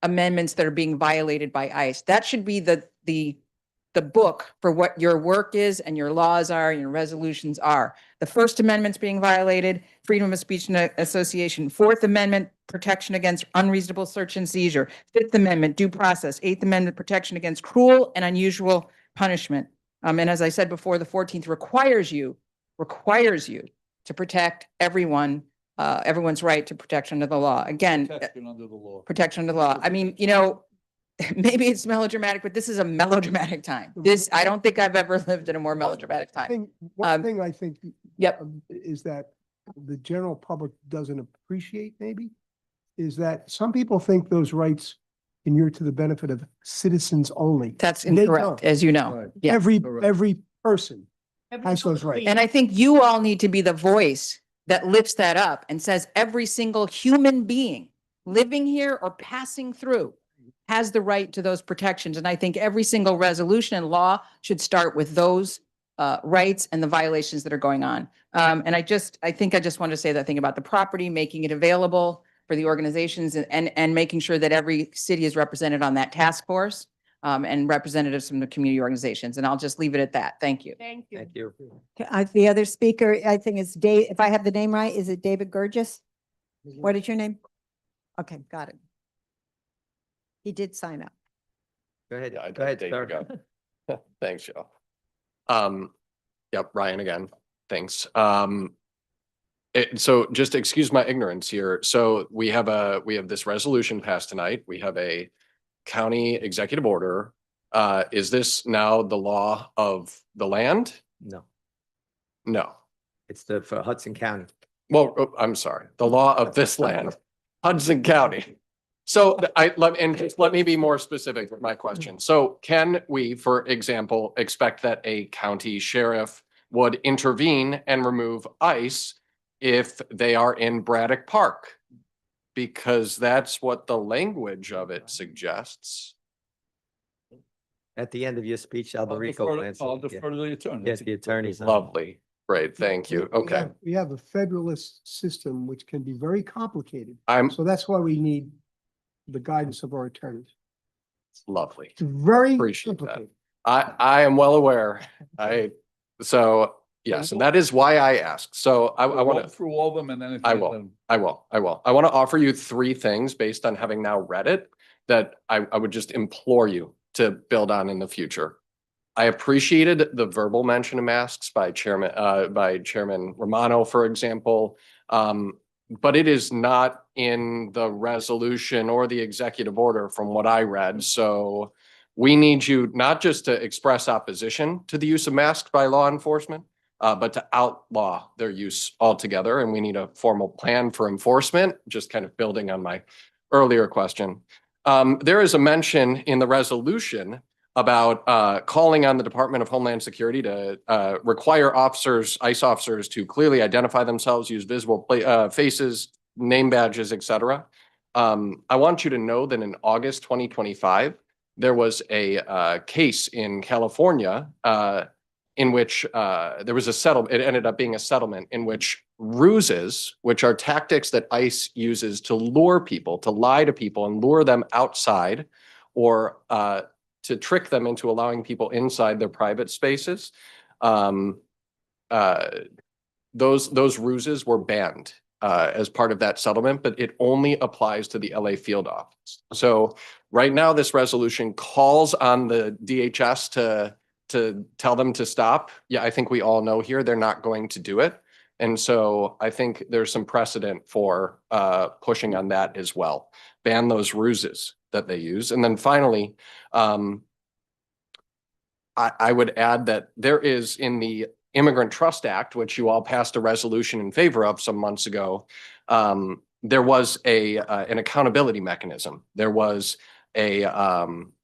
amendments that are being violated by ICE. That should be the book for what your work is and your laws are and your resolutions are. The First Amendment's being violated, freedom of speech and association. Fourth Amendment, protection against unreasonable search and seizure. Fifth Amendment, due process. Eighth Amendment, protection against cruel and unusual punishment. And as I said before, the 14th requires you to protect everyone's right to protection under the law. Again, Protection under the law. protection under the law. I mean, maybe it's melodramatic, but this is a melodramatic time. I don't think I've ever lived in a more melodramatic time. One thing I think. Yep. Is that the general public doesn't appreciate maybe, is that some people think those rights inure to the benefit of citizens only. That's And they incorrect, don't. as you know. Right. Yeah. Every person has those rights. And I think you all need to be the voice that lifts that up and says every single human being living here or passing through has the right to those protections. And I think every single resolution and law should start with those rights and the violations that are going on. And I think I just want to say that thing about the property, making it available for the organizations and making sure that every city is represented on that task force and representatives from the community organizations. And I'll just leave it at that. Thank you. Thank you. Thank you. The other speaker, I think is Dave, if I have the name right, is it David Gurgis? What is your name? Okay, got it. He did sign up. Go ahead, Yeah, go ahead, there you sir. go. Thanks, Joe. Yep, Ryan again. Thanks. So just excuse my ignorance here. So we have this resolution passed tonight. We have a county executive order. Is this now the law of the land? No, No. it's for Hudson County. Well, I'm sorry, the law of this land, Hudson County. So let me be more specific with my question. So can we, for example, expect that a county sheriff would intervene and remove ICE if they are in Braddock Park? Because that's what the language of it suggests. At the end of your speech, Alberico will answer. I'll defer to the attorney. Yes, the attorneys. Lovely. Great, thank you. We Okay. have- We have a federalist system which can be very complicated. I'm So that's why we need the guidance of our attorneys. lovely. It's very Appreciate that. complicated. I am well aware. Yes, and that is why I asked. So I We'll want roll to, through all of them and then. if I you- will. I want to offer you three things based on having now read it that I would just implore you to build on in the future. I appreciated the verbal mention of masks by Chairman Romano, for example. But it is not in the resolution or the executive order from what I read. So we need you not just to express opposition to the use of masks by law enforcement, but to outlaw their use altogether. And we need a formal plan for enforcement, just kind of building on my earlier question. There is a mention in the resolution about calling on the Department of Homeland Security to require ICE officers to clearly identify themselves, use visible faces, name badges, etc. I want you to know that in August 2025, there was a case in California in which there was a settlement. It ended up being a settlement in which ruses, which are tactics that ICE uses to lure people, to lie to people and lure them outside, or to trick them into allowing people inside their private spaces. Those ruses were banned as part of that settlement, but it only applies to the LA field office. So right now, this resolution calls on the DHS to tell them to stop. Yeah, I think we all know here they're not going to do it. And so I think there's some precedent for pushing on that as well. Ban those ruses that they use. And then finally, I would add that there is in the Immigrant Trust Act, which you all passed a resolution in favor of some months ago, there was an accountability mechanism. There was a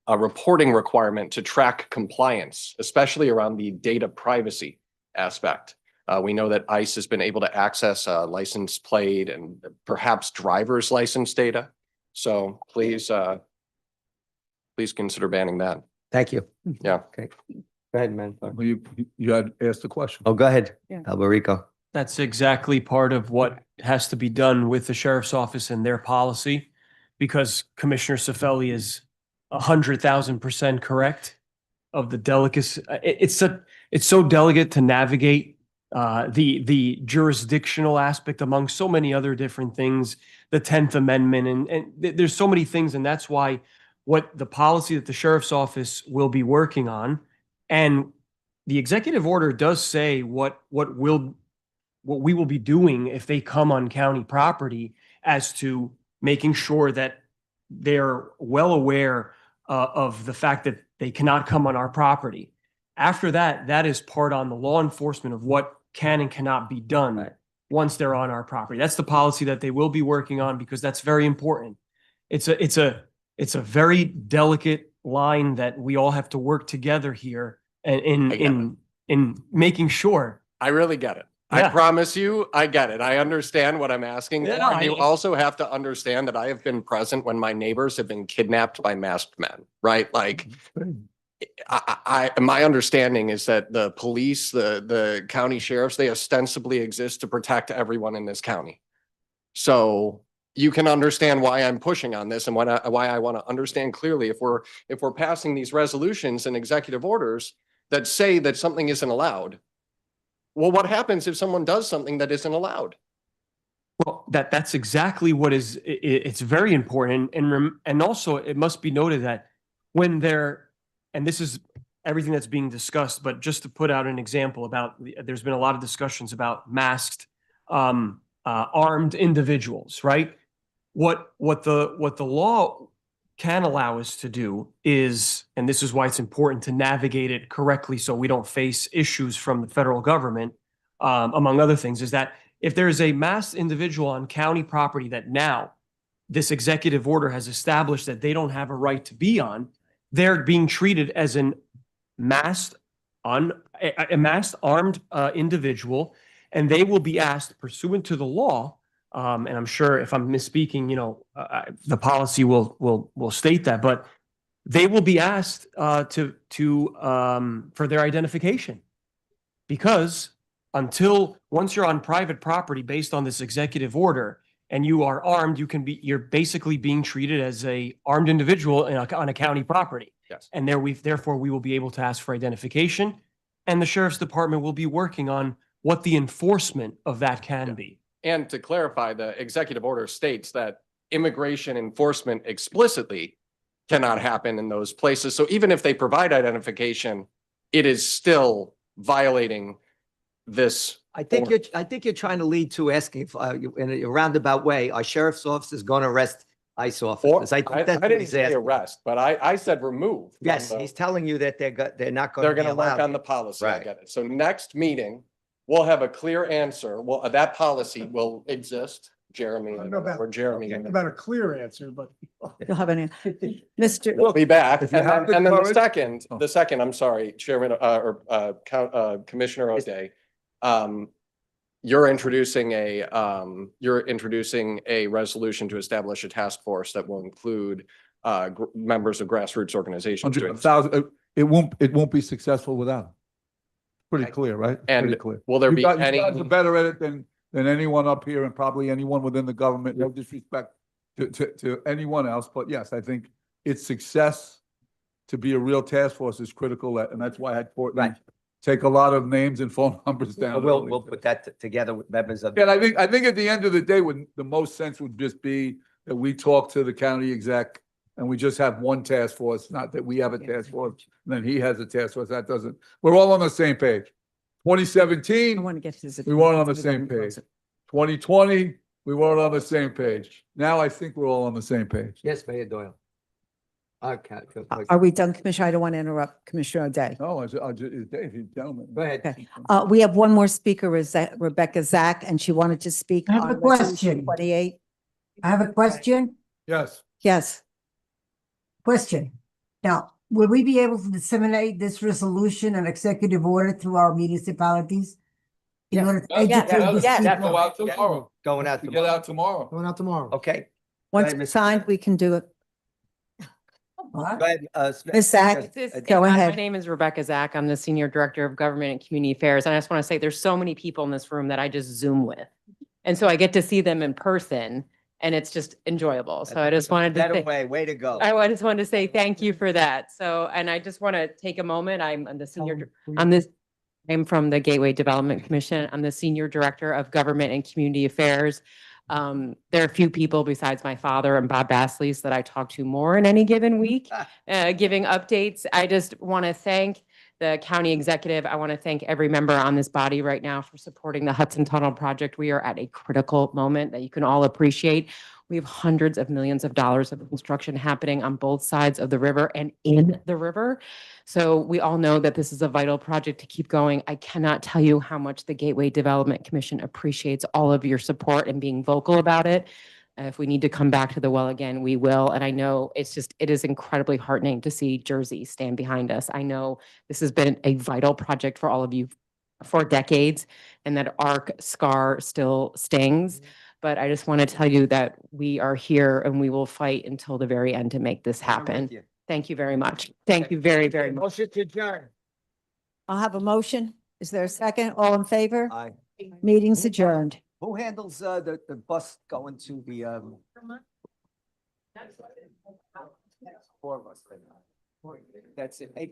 reporting requirement to track compliance, especially around the data privacy aspect. We know that ICE has been able to access license plate and perhaps driver's license data. So please consider banning that. Thank you. Yeah. Okay. Go ahead, man. Well, you had asked the question. Oh, go ahead, Yeah. Alberico. That's exactly part of what has to be done with the sheriff's office and their policy, because Commissioner Cifelli is 100,000% correct of the delicacy. It's so delicate to navigate the jurisdictional aspect among so many other different things, the 10th Amendment, and there's so many things. And that's why what the policy that the sheriff's office will be working on, and the executive order does say what we will be doing if they come on county property, as to making sure that they're well aware of the fact that they cannot come on our property. After that, that is part on the law enforcement of what can and cannot be done once they're on our property. That's the policy that they will be working on, because that's very important. It's a very delicate line that we all have to work together here in making sure. I really get it. Yeah. I promise you, I get it. I understand what I'm asking. Yeah, And you also have to understand that I have been present when my neighbors have been kidnapped by masked men, right? Like, my understanding is that the police, the county sheriffs, they ostensibly exist to protect everyone in this county. So you can understand why I'm pushing on this and why I want to understand clearly if we're passing these resolutions and executive orders that say that something isn't allowed. Well, what happens if someone does something that isn't allowed? Well, that's exactly what is. It's very important, and also it must be noted that when they're, and this is everything that's being discussed, but just to put out an example about, there's been a lot of discussions about masked, armed individuals, right? What the law can allow us to do is, and this is why it's important to navigate it correctly so we don't face issues from the federal government, among other things, is that if there is a masked individual on county property that now this executive order has established that they don't have a right to be on, they're being treated as a masked armed individual, and they will be asked pursuant to the law. And I'm sure if I'm misspeaking, the policy will state that, but they will be asked for their identification, because once you're on private property based on this executive order and you are armed, you're basically being treated as a armed individual on a county property. Yes. And therefore we will be able to ask for identification, and the sheriff's department will be working on what the enforcement of that can be. And to clarify, the executive order states that immigration enforcement explicitly cannot happen in those places. So even if they provide identification, it is still violating this. I think you're trying to lead to asking in a roundabout way, our sheriff's office is going to arrest ICE officers. I think that's what didn't he's say asking. arrest, but I said remove. from Yes, the- he's telling you that they're not going They're to be gonna work allowed. on the policy. I Right. get it. So next meeting, we'll have a clear answer. Well, that policy will exist, Jeremy or Jeremy. About a clear answer, but. You'll have any, Mr. We'll be back. If you And have then the the courage- second, I'm sorry, Chairman, Commissioner O'Day. You're introducing a resolution to establish a task force that will include members of grassroots organizations. doing- 100,000, it won't be successful without them. Pretty clear, right? And Pretty clear. will there You be guys any- are better at it than anyone up here and probably anyone within the government. No disrespect to anyone else, but yes, I think its success to be a real task force is critical, and that's why I had Portland take a lot of names and phone numbers down. We'll put that together with members of. And I think at the end of the day, when the most sense would just be that we talk to the county exec and we just have one task force, not that we have a task force, and then he has a task force. That doesn't, we're all on the same page. I 2017, want to get his. we weren't on the attention. same page. 2020, we weren't on the same page. Now I think we're all on the same page. Yes, Mayor Doyle. Okay. Are we done, Commissioner? I don't want to interrupt Commissioner O'Day. No, Dave, you gentlemen. Go ahead. Okay. We have one more speaker, Rebecca Zach, and she wanted to speak I have on a Resolution question. 28. I have a question. Yes. Yes. Question. Now, will we be able to disseminate this resolution and executive order through our municipalities? In order to educate these Go people? out tomorrow. Going out We tomorrow. get out tomorrow. Going out tomorrow. Okay. Once ahead, it's Ms. signed, we can do it. What? Go ahead, Smith. Ms. Zach, go My ahead. name is Rebecca Zach. I'm the Senior Director of Government and Community Affairs. And I just want to say there's so many people in this room that I just Zoom with. And so I get to see them in person and it's just enjoyable. So I just wanted to Better say, way, way to go. I just wanted to say thank you for that. So, and I just want to take a moment. I'm from the Gateway Development Commission. I'm the Senior Director of Government and Community Affairs. There are a few people besides my father and Bob Basleys that I talk to more in any given week, giving updates. I just want to thank the county executive. I want to thank every member on this body right now for supporting the Hudson Tunnel project. We are at a critical moment that you can all appreciate. We have hundreds of millions of dollars of construction happening on both sides of the river and in the river. So we all know that this is a vital project to keep going. I cannot tell you how much the Gateway Development Commission appreciates all of your support and being vocal about it. If we need to come back to the well again, we will. And I know it is incredibly heartening to see Jersey stand behind us. I know this has been a vital project for all of you for decades, and that ARC scar still stings. But I just want to tell you that we are here and we will fight until the very end to make this happen. you. Thank you very much. Thank you very, very much. Motion to adjourn. I'll have a motion. Is there a second? All in favor? Aye. Meeting's adjourned. Who handles the bus going to the Four of us. That's it. Hey,